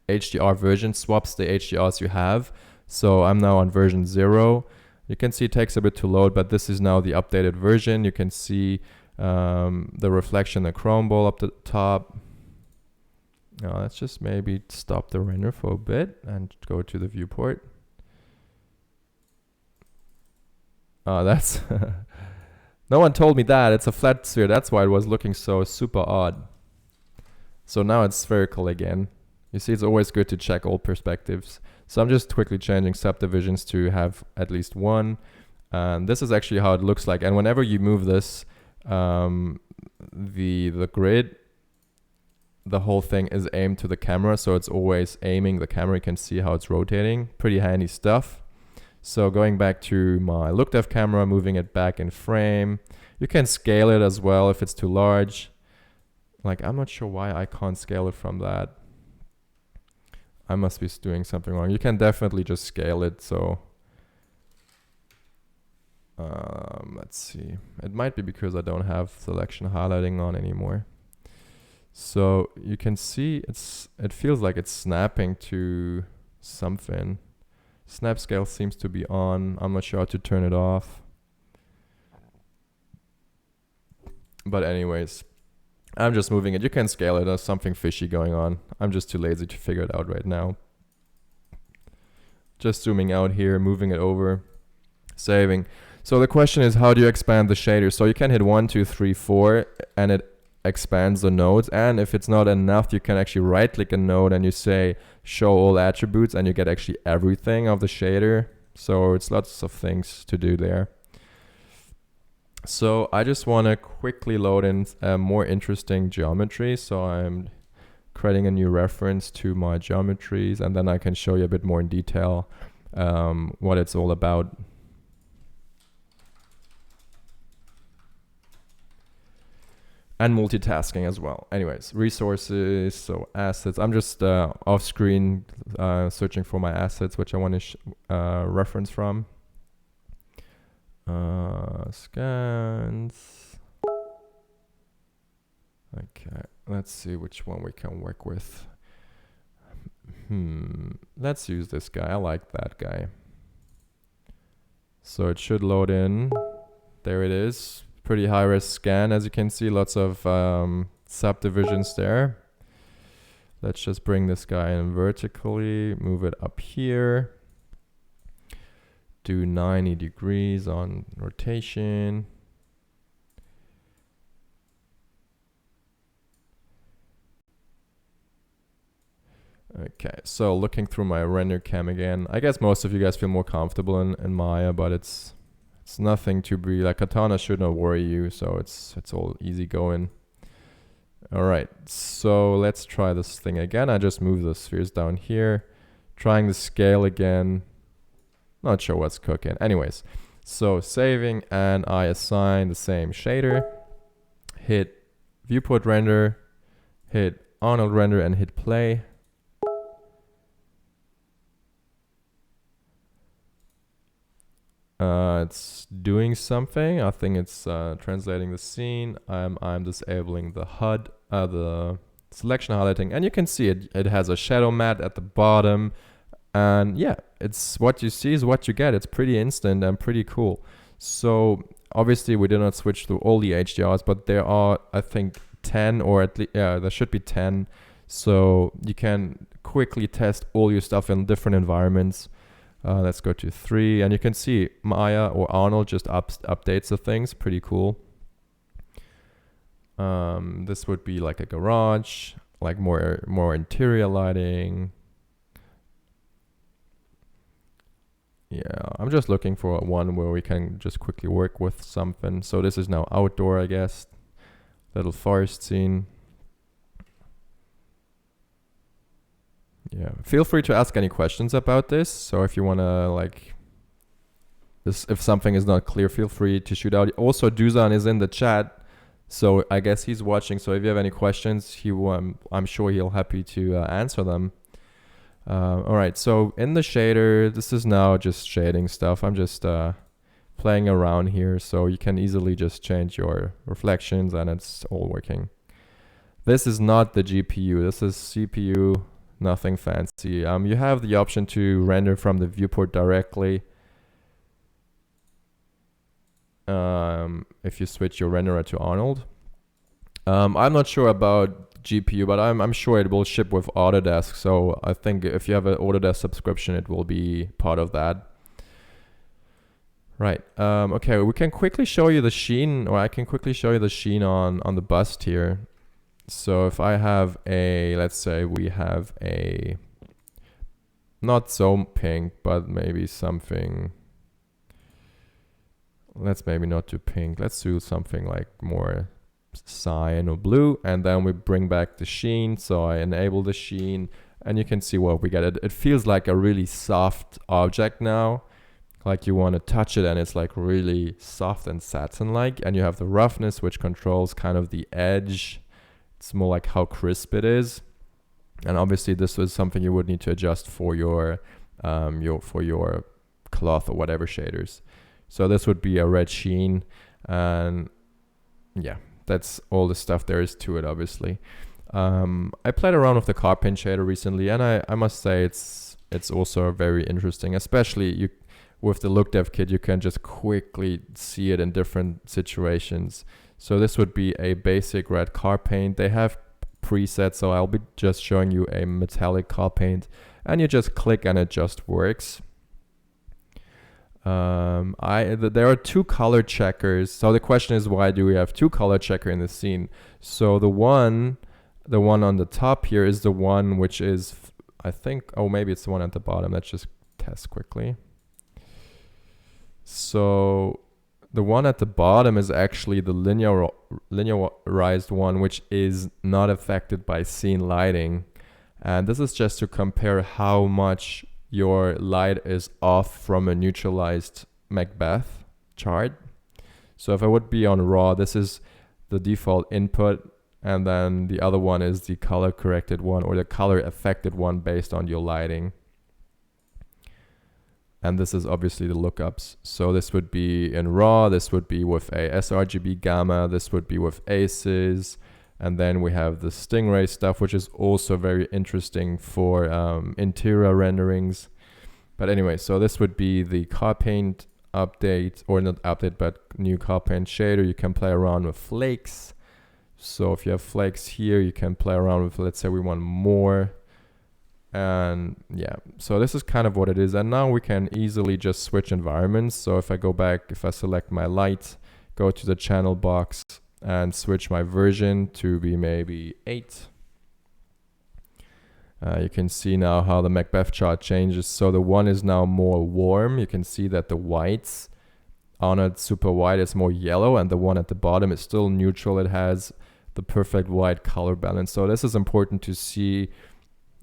HDR version swaps the HDRs you have. So I'm now on version 0. You can see it takes a bit to load, but this is now the updated version. You can see the reflection, the chrome ball up the top. Now let's just maybe stop the render for a bit and go to the viewport. That's no one told me that. It's a flat sphere. That's why it was looking so super odd. So now it's spherical again. You see, it's always good to check all perspectives. So I'm just quickly changing subdivisions to have at least one. And this is actually how it looks like. And whenever you move this, the grid, the whole thing is aimed to the camera. So it's always aiming the camera. You can see how it's rotating. Pretty handy stuff. So going back to my LOOKDEV camera, moving it back in frame. You can scale it as well if it's too large. Like, I'm not sure why I can't scale it from that. I must be doing something wrong. You can definitely just scale it. So let's see. It might be because I don't have selection highlighting on anymore. So you can see it feels like it's snapping to something. Snap scale seems to be on. I'm not sure how to turn it off. But anyways, I'm just moving it. You can scale it. There's something fishy going on. I'm just too lazy to figure it out right now. Just zooming out here, moving it over, saving. So the question is, how do you expand the shader? So you can hit 1, 2, 3, 4, and it expands the nodes. And if it's not enough, you can actually right click a node and you say show all attributes, and you get actually everything of the shader. So it's lots of things to do there. So I just want to quickly load in more interesting geometry. So I'm creating a new reference to my geometries, and then I can show you a bit more in detail what it's all about. and multitasking as well. Anyways, resources, so assets. I'm just off screen searching for my assets, which I want to reference from. Scans. Okay, let's see which one we can work with. Let's use this guy. I like that guy. So it should load in. There it is. Pretty high res scan, as you can see. Lots of subdivisions there. Let's just bring this guy in vertically. Move it up here. Do 90 degrees on rotation. Okay, so looking through my render cam again. I guess most of you guys feel more comfortable in Maya, but it's nothing to be like. Katana should not worry you, so it's all easy going. All right, so let's try this thing again. I just move the spheres down here, trying the scale again. Not sure what's cooking. Anyways, so saving, and I assign the same shader. Hit viewport render, hit Arnold render, and hit play. It's doing something. I think it's translating the scene. I'm disabling the HUD, the selection highlighting, and you can see it has a shadow mat at the bottom, and yeah, it's what you see is what you get. It's pretty instant and pretty cool. So obviously we did not switch through all the HDRs, but there are, I think, 10, or at least, yeah, there should be 10. So you can quickly test all your stuff in different environments. Let's go to 3, and you can see Maya or Arnold just updates the things. Pretty cool. This would be like a garage, like more interior lighting. Yeah, I'm just looking for one where we can just quickly work with something. So this is now outdoor, I guess. Little forest scene. Yeah, feel free to ask any questions about this. So if you want to, like, if something is not clear, feel free to shoot out. Also, Duzan is in the chat, so I guess he's watching. So if you have any questions, I'm sure he'll happy to answer them. All right, so in the shader, this is now just shading stuff. I'm just playing around here, so you can easily just change your reflections, and it's all working. This is not the GPU. This is CPU. Nothing fancy. You have the option to render from the viewport directly. If you switch your renderer to Arnold. I'm not sure about GPU, but I'm sure it will ship with Autodesk. So I think if you have an Autodesk subscription, it will be part of that. Right. Okay, we can quickly show you the sheen, or I can quickly show you the sheen on the bust here. So if I have let's say we have a, not so pink, but maybe something, let's maybe not do pink. Let's do something like more cyan or blue, and then we bring back the sheen. So I enable the sheen, and you can see what we get. It feels like a really soft object now. Like you want to touch it, and it's like really soft and satin-like. And you have the roughness, which controls kind of the edge. It's more like how crisp it is, and obviously this is something you would need to adjust for your cloth or whatever shaders. So this would be a red sheen, and yeah, that's all the stuff there is to it. Obviously, I played around with the car paint shader recently, and I must say it's also very interesting, especially with the LOOKDEV kit. You can just quickly see it in different situations. So this would be a basic red car paint. They have presets, so I'll be just showing you a metallic car paint, and you just click and it just works. There are 2 color checkers. So the question is, why do we have 2 color checker in the scene? So the one on the top here is the one which is, I think, oh, maybe it's the one at the bottom. Let's just test quickly. So the one at the bottom is actually the linearized one, which is not affected by scene lighting. And this is just to compare how much your light is off from a neutralized Macbeth chart. So if I would be on raw, this is the default input, and then the other one is the color corrected one or the color affected one based on your lighting. And this is obviously the lookups. So this would be in RAW, this would be with a sRGB gamma, this would be with ACES, and then we have the Stingray stuff, which is also very interesting for interior renderings. But anyway, so this would be the car paint update, or not update, but new car paint shader. You can play around with flakes. So if you have flakes here, you can play around with, let's say we want more. And yeah, so this is kind of what it is. And now we can easily just switch environments. So if I go back, if I select my light, go to the channel box and switch my version to be maybe 8. You can see now how the Macbeth chart changes. So the one is now more warm. You can see that the whites are not super white, it's more yellow, and the one at the bottom is still neutral. It has the perfect white color balance. So this is important to see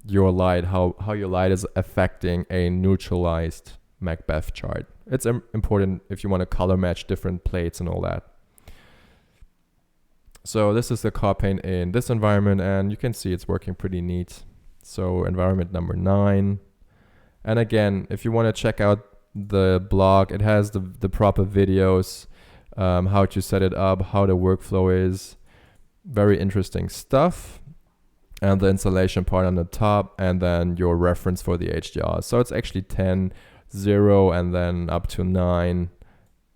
your light, how your light is affecting a neutralized Macbeth chart. It's important if you want to color match different plates and all that. So this is the car paint in this environment, and you can see it's working pretty neat. So environment number 9. And again, if you want to check out the blog, it has the proper videos, how to set it up, how the workflow is. Very interesting stuff. And the installation part on the top, and then your reference for the HDR. So it's actually 10, 0, and then up to 9.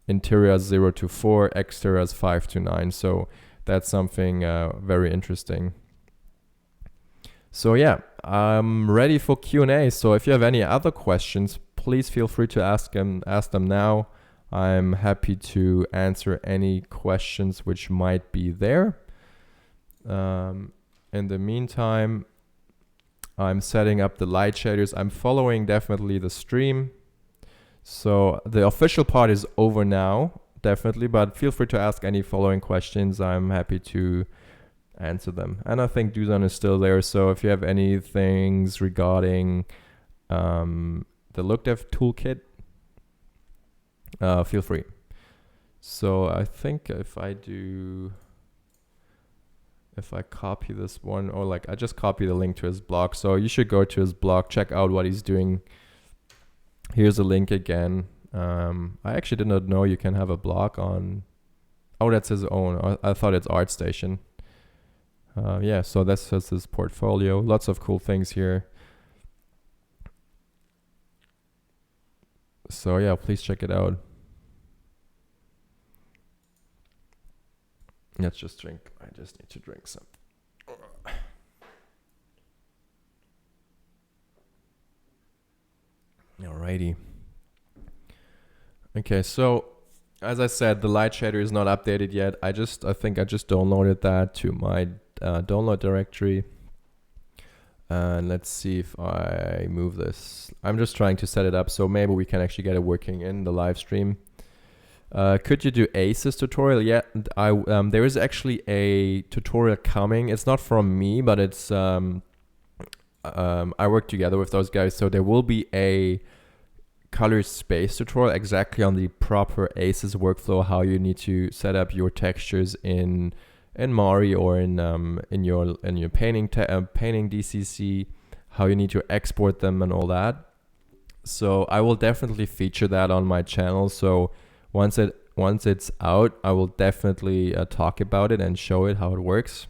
Interior 0 to 4, exterior 5 to 9. So that's something very interesting. So yeah, I'm ready for Q&A. So if you have any other questions, please feel free to ask them now. I'm happy to answer any questions which might be there. In the meantime, I'm setting up the light shaders. I'm following definitely the stream. So the official part is over now, definitely, but feel free to ask any following questions. I'm happy to answer them. And I think Dusan is still there. So if you have any things regarding the LOOKDEV toolkit, feel free. So I think if I copy this one, or like I just copy the link to his blog. So you should go to his blog, check out what he's doing. Here's a link again. I actually did not know you can have a blog on, oh, that's his own. I thought it's ArtStation. Yeah, so that's just his portfolio. Lots of cool things here. So yeah, please check it out. Let's just drink. I just need to drink some. Alrighty. Okay, so as I said, the light shader is not updated yet. I think I just downloaded that to my download directory. And let's see if I move this. I'm just trying to set it up so maybe we can actually get it working in the live stream. Could you do ACES tutorial? Yeah, there is actually a tutorial coming. It's not from me, but it's I work together with those guys, so there will be a color space tutorial exactly on the proper ACES workflow, how you need to set up your textures in Mari or in your painting DCC, how you need to export them and all that. So I will definitely feature that on my channel. So once it's out, I will definitely talk about it and show it how it works.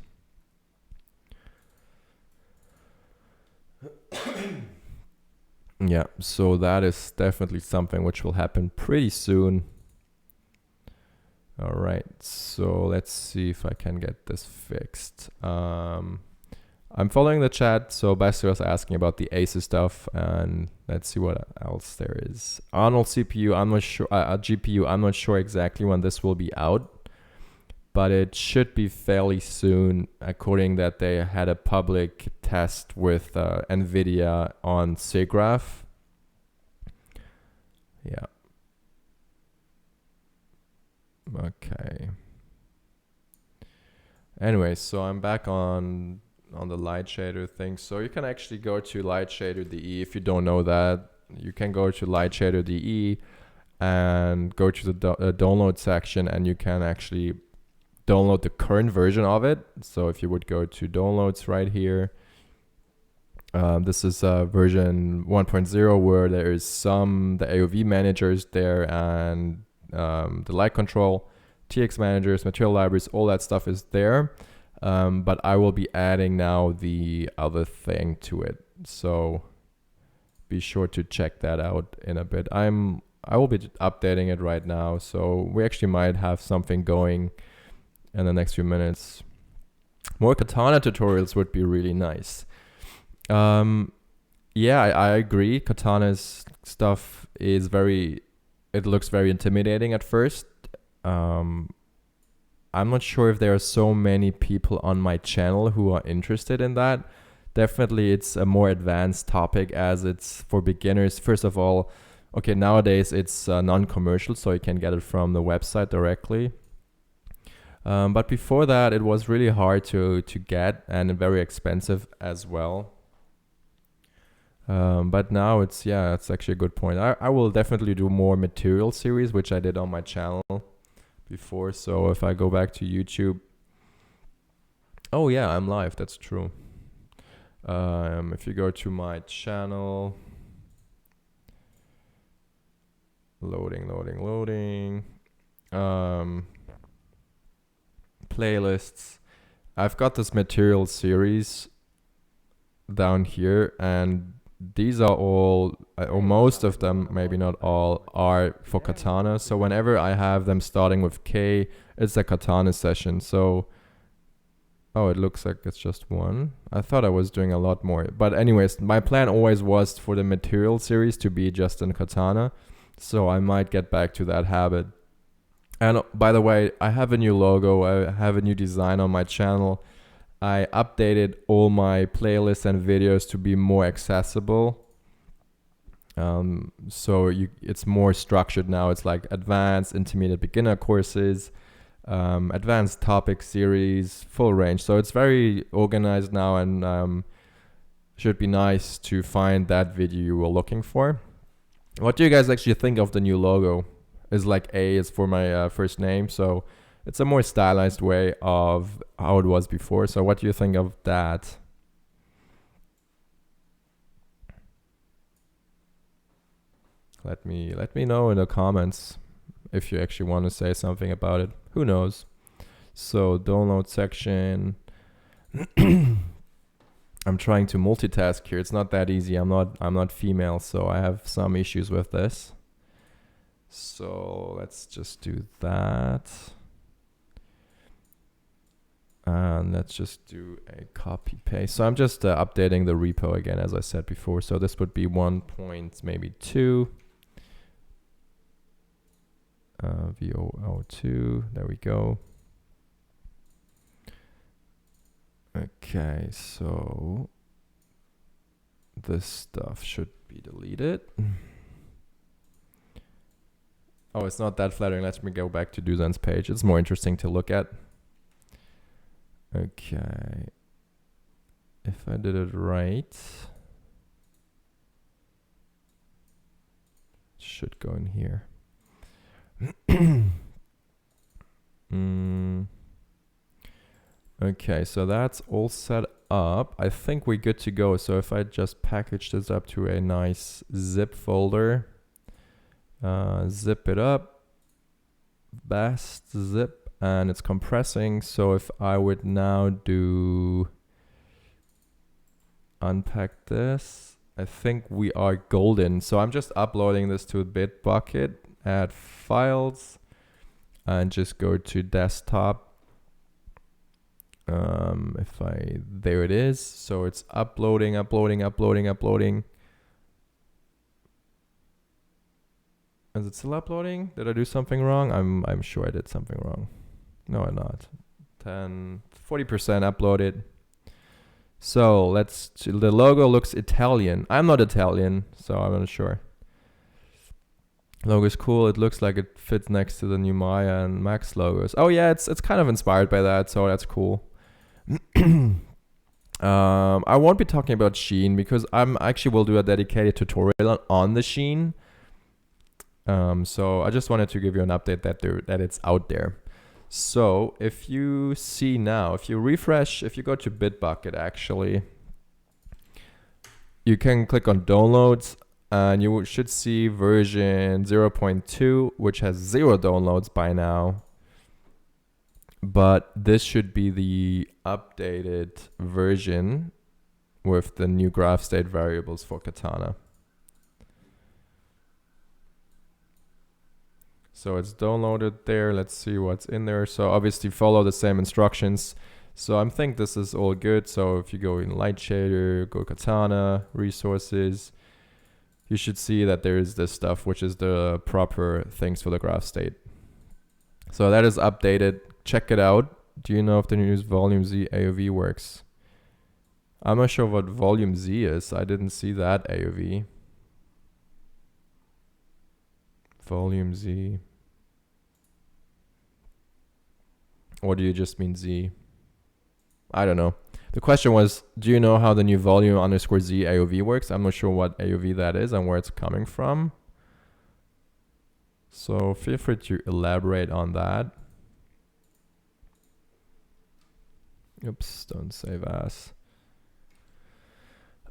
Yeah, so that is definitely something which will happen pretty soon. All right, so let's see if I can get this fixed. I'm following the chat, so Basti was asking about the ACES stuff, and let's see what else there is. Arnold CPU, I'm not sure. GPU, I'm not sure exactly when this will be out, but it should be fairly soon, according that they had a public test with NVIDIA on SIGGRAPH. Yeah. Okay. Anyway, so I'm back on the light shader thing. So you can actually go to LIGHTSHADER.de. If you don't know that, you can go to LIGHTSHADER.de and go to the download section, and you can actually download the current version of it. So if you would go to downloads right here, this is version 1.0 where there is the AOV managers there and the light control, TX managers, material libraries, all that stuff is there. But I will be adding now the other thing to it. So be sure to check that out in a bit. I will be updating it right now. So we actually might have something going in the next few minutes. More Katana tutorials would be really nice. Yeah, I agree. Katana's stuff is it looks very intimidating at first. I'm not sure if there are so many people on my channel who are interested in that. Definitely it's a more advanced topic as it's for beginners. First of all, okay, nowadays it's non-commercial, so you can get it from the website directly. But before that, it was really hard to get and very expensive as well. But now it's actually a good point. I will definitely do more material series, which I did on my channel before. So if I go back to YouTube, oh yeah, I'm live. That's true. If you go to my channel, loading, playlists. I've got this material series down here, and these are all, or most of them, maybe not all, are for Katana. So whenever I have them starting with K, it's a Katana session. So, oh, it looks like it's just one. I thought I was doing a lot more. But anyways, my plan always was for the material series to be just in Katana. So I might get back to that habit. And by the way, I have a new logo. I have a new design on my channel. I updated all my playlists and videos to be more accessible. So it's more structured now. It's like advanced, intermediate, beginner courses, advanced topic series, full range. So it's very organized now, and should be nice to find that video you were looking for. What do you guys actually think of the new logo? Is like A is for my first name, so it's a more stylized way of how it was before. So what do you think of that? Let me know in the comments if you actually want to say something about it. Who knows? So download section. I'm trying to multitask here. It's not that easy. I'm not female, so I have some issues with this. So let's just do that. And let's just do a copy paste. So I'm just updating the repo again, as I said before. So this would be 1.2. VOO2. There we go. Okay, so this stuff should be deleted. Oh, it's not that flattering. Let me go back to Dusan's page. It's more interesting to look at. Okay. If I did it right, it should go in here. Okay, so that's all set up. I think we're good to go. So if I just package this up to a nice zip folder, zip it up, best zip, and it's compressing. So if I would now do unpack this, I think we are golden. So I'm just uploading this to Bitbucket, add files, and just go to desktop. There it is. So it's uploading. Is it still uploading? Did I do something wrong? I'm sure I did something wrong. No, I'm not. 40% uploaded. So the logo looks Italian. I'm not Italian, so I'm not sure. Logo is cool. It looks like it fits next to the new Maya and Max logos. Oh yeah, it's kind of inspired by that, so that's cool. I won't be talking about Sheen because I'm actually will do a dedicated tutorial on the Sheen. So I just wanted to give you an update that it's out there. So if you see now, if you refresh, if you go to Bitbucket actually, you can click on downloads and you should see version 0.2, which has 0 downloads by now. But this should be the updated version with the new graph state variables for Katana. So it's downloaded there. Let's see what's in there. So obviously follow the same instructions. So I think this is all good. So if you go in LIGHTSHADER, go Katana, resources, you should see that there is this stuff, which is the proper things for the graph state. So that is updated. Check it out. Do you know if the new volume Z AOV works? I'm not sure what volume Z is. I didn't see that AOV. Volume Z. Or do you just mean Z? I don't know. The question was, do you know how the new volume underscore Z AOV works? I'm not sure what AOV that is and where it's coming from. So feel free to elaborate on that. Oops, don't save as.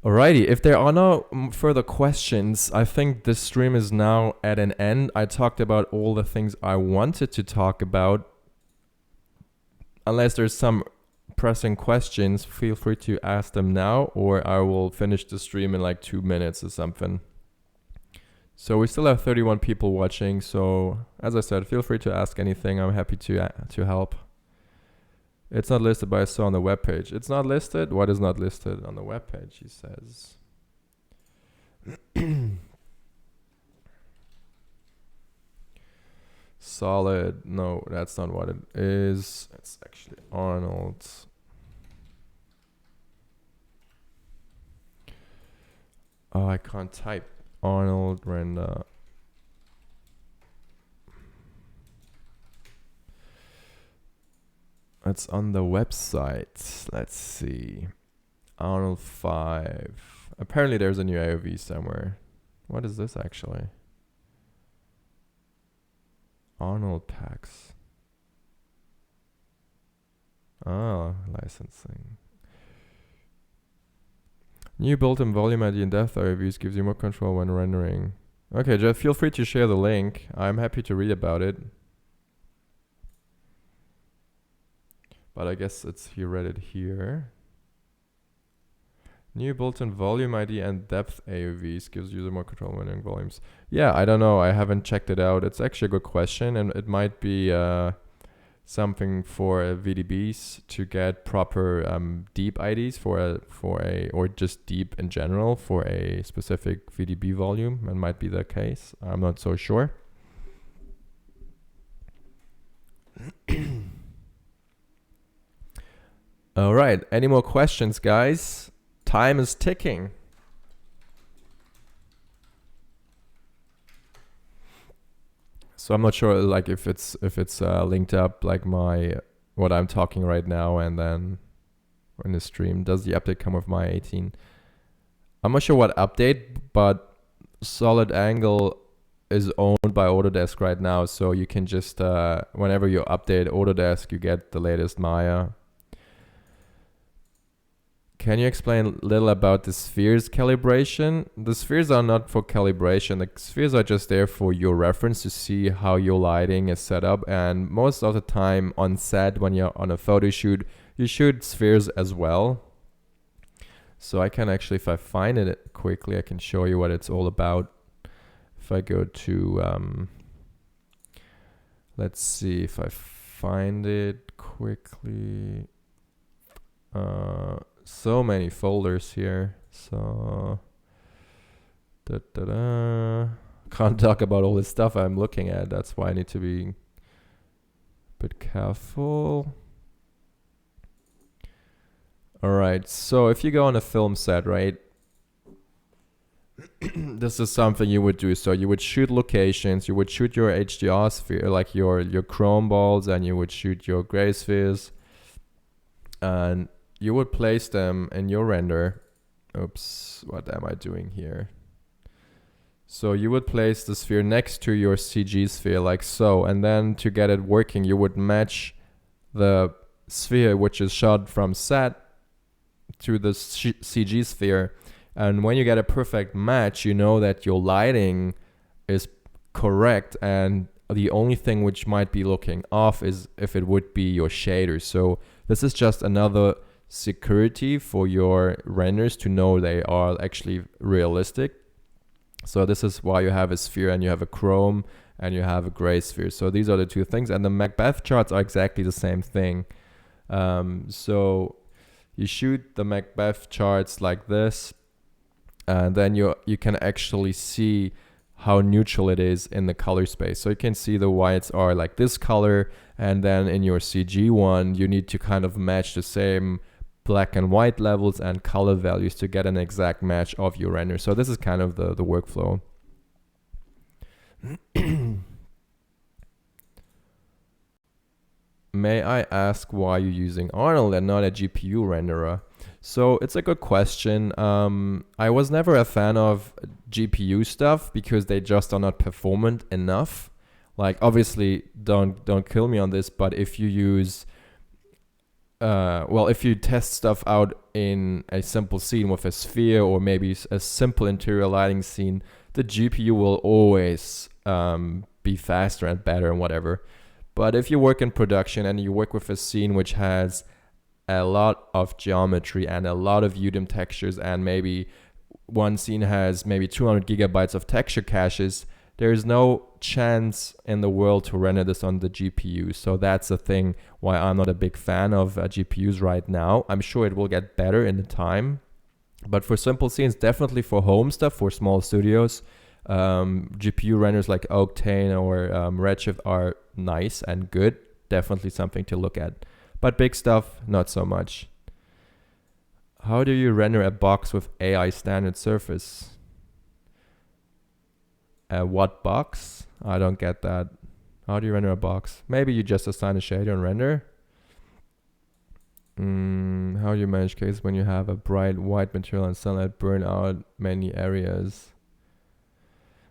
Alrighty, if there are no further questions, I think this stream is now at an end. I talked about all the things I wanted to talk about. Unless there's some pressing questions, feel free to ask them now, or I will finish the stream in like 2 minutes or something. So we still have 31 people watching, so as I said, feel free to ask anything. I'm happy to help. It's not listed, but I saw on the webpage. It's not listed? What is not listed on the webpage, he says. Solid. No, that's not what it is. It's actually Arnold. Oh, I can't type. Arnold render. It's on the website. Let's see. Arnold 5. Apparently there's a new AOV somewhere. What is this actually? Arnold packs. Oh, licensing. New built-in volume ID and depth AOVs gives you more control when rendering. Okay, just feel free to share the link. I'm happy to read about it. But I guess he read it here. New built-in volume ID and depth AOVs gives user more control when rendering volumes. Yeah, I don't know. I haven't checked it out. It's actually a good question, and it might be something for VDBs to get proper deep IDs or just deep in general for a specific VDB volume. That might be the case. I'm not so sure. All right. Any more questions, guys? Time is ticking. So I'm not sure, like, if it's linked up, like what I'm talking right now, and then in the stream. Does the update come with my 18? I'm not sure what update, but Solid Angle is owned by Autodesk right now, so you can just whenever you update Autodesk, you get the latest Maya. Can you explain a little about the spheres calibration? The spheres are not for calibration. The spheres are just there for your reference to see how your lighting is set up. And most of the time on set, when you're on a photo shoot, you shoot spheres as well. So I can actually, if I find it quickly, I can show you what it's all about. If I go to, let's see if I find it quickly. So many folders here, so can't talk about all this stuff I'm looking at. That's why I need to be a bit careful. All right, so if you go on a film set, right, this is something you would do. So you would shoot locations, you would shoot your HDR sphere, like your chrome balls, and you would shoot your gray spheres, and you would place them in your render. Oops, what am I doing here? So you would place the sphere next to your CG sphere like so, and then to get it working, you would match the sphere which is shot from set to the CG sphere. And when you get a perfect match, you know that your lighting is correct, and the only thing which might be looking off is if it would be your shader. So this is just another security for your renders to know they are actually realistic. So this is why you have a sphere and you have a chrome and you have a gray sphere. So these are the two things, and the Macbeth charts are exactly the same thing. So you shoot the Macbeth charts like this, and then you can actually see how neutral it is in the color space. So you can see the whites are like this color, and then in your CG one, you need to kind of match the same black and white levels and color values to get an exact match of your render. So this is kind of the workflow. May I ask why you're using Arnold and not a GPU renderer? So it's a good question. I was never a fan of GPU stuff because they just are not performant enough. Like, obviously, don't kill me on this, but if you use if you test stuff out in a simple scene with a sphere or maybe a simple interior lighting scene, the GPU will always be faster and better and whatever. But if you work in production and you work with a scene which has a lot of geometry and a lot of UDIM textures, and maybe one scene has maybe 200 gigabytes of texture caches, there's no chance in the world to render this on the GPU. So that's the thing why I'm not a big fan of GPUs right now. I'm sure it will get better in the time. But for simple scenes, definitely for home stuff, for small studios, GPU renders like Octane or Redshift are nice and good. Definitely something to look at. But big stuff, not so much. How do you render a box with AI standard surface? What box? I don't get that. How do you render a box? Maybe you just assign a shader and render. How do you manage cases when you have a bright white material and sunlight burn out many areas?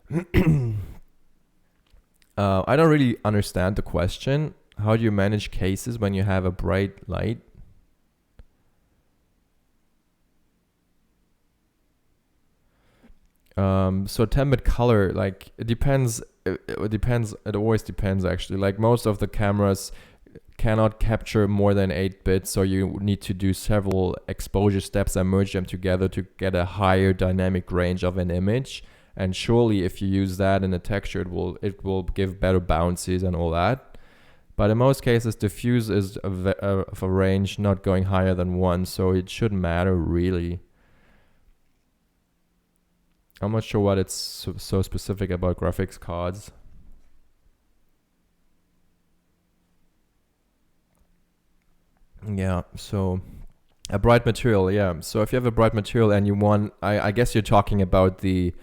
I don't really understand the question. How do you manage cases when you have a bright light? So 10-bit color, like it depends. It depends. It always depends actually. Like most of the cameras cannot capture more than 8 bits, so you need to do several exposure steps and merge them together to get a higher dynamic range of an image. And surely, if you use that in a texture, it will give better bounces and all that. But in most cases, diffuse is of a range not going higher than 1, so it shouldn't matter really. I'm not sure what it's so specific about graphics cards. Yeah, so a bright material, yeah. So if you have a bright material and you want, I guess you're talking about the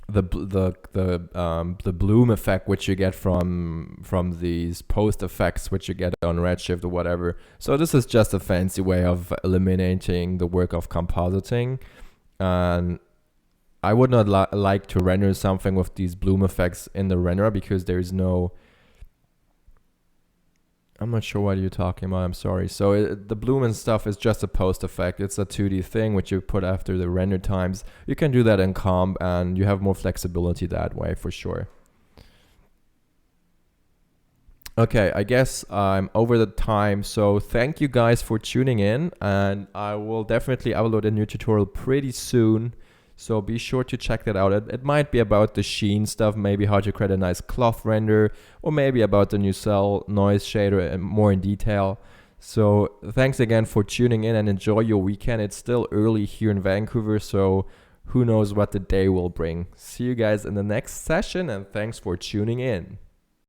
bloom effect which you get from these post effects which you get on Redshift or whatever. So this is just a fancy way of eliminating the work of compositing, and I would not like to render something with these bloom effects in the renderer because there is no... I'm not sure what you're talking about, I'm sorry. So the bloom and stuff is just a post effect. It's a 2D thing which you put after the render times. You can do that in comp and you have more flexibility that way for sure. Okay, I guess I'm over the time. So thank you guys for tuning in, and I will definitely upload a new tutorial pretty soon. So be sure to check that out. It might be about the Sheen stuff, maybe how to create a nice cloth render, or maybe about the new Cel Noise shader more in detail. So thanks again for tuning in and enjoy your weekend. It's still early here in Vancouver, so who knows what the day will bring. See you guys in the next session, and thanks for tuning in.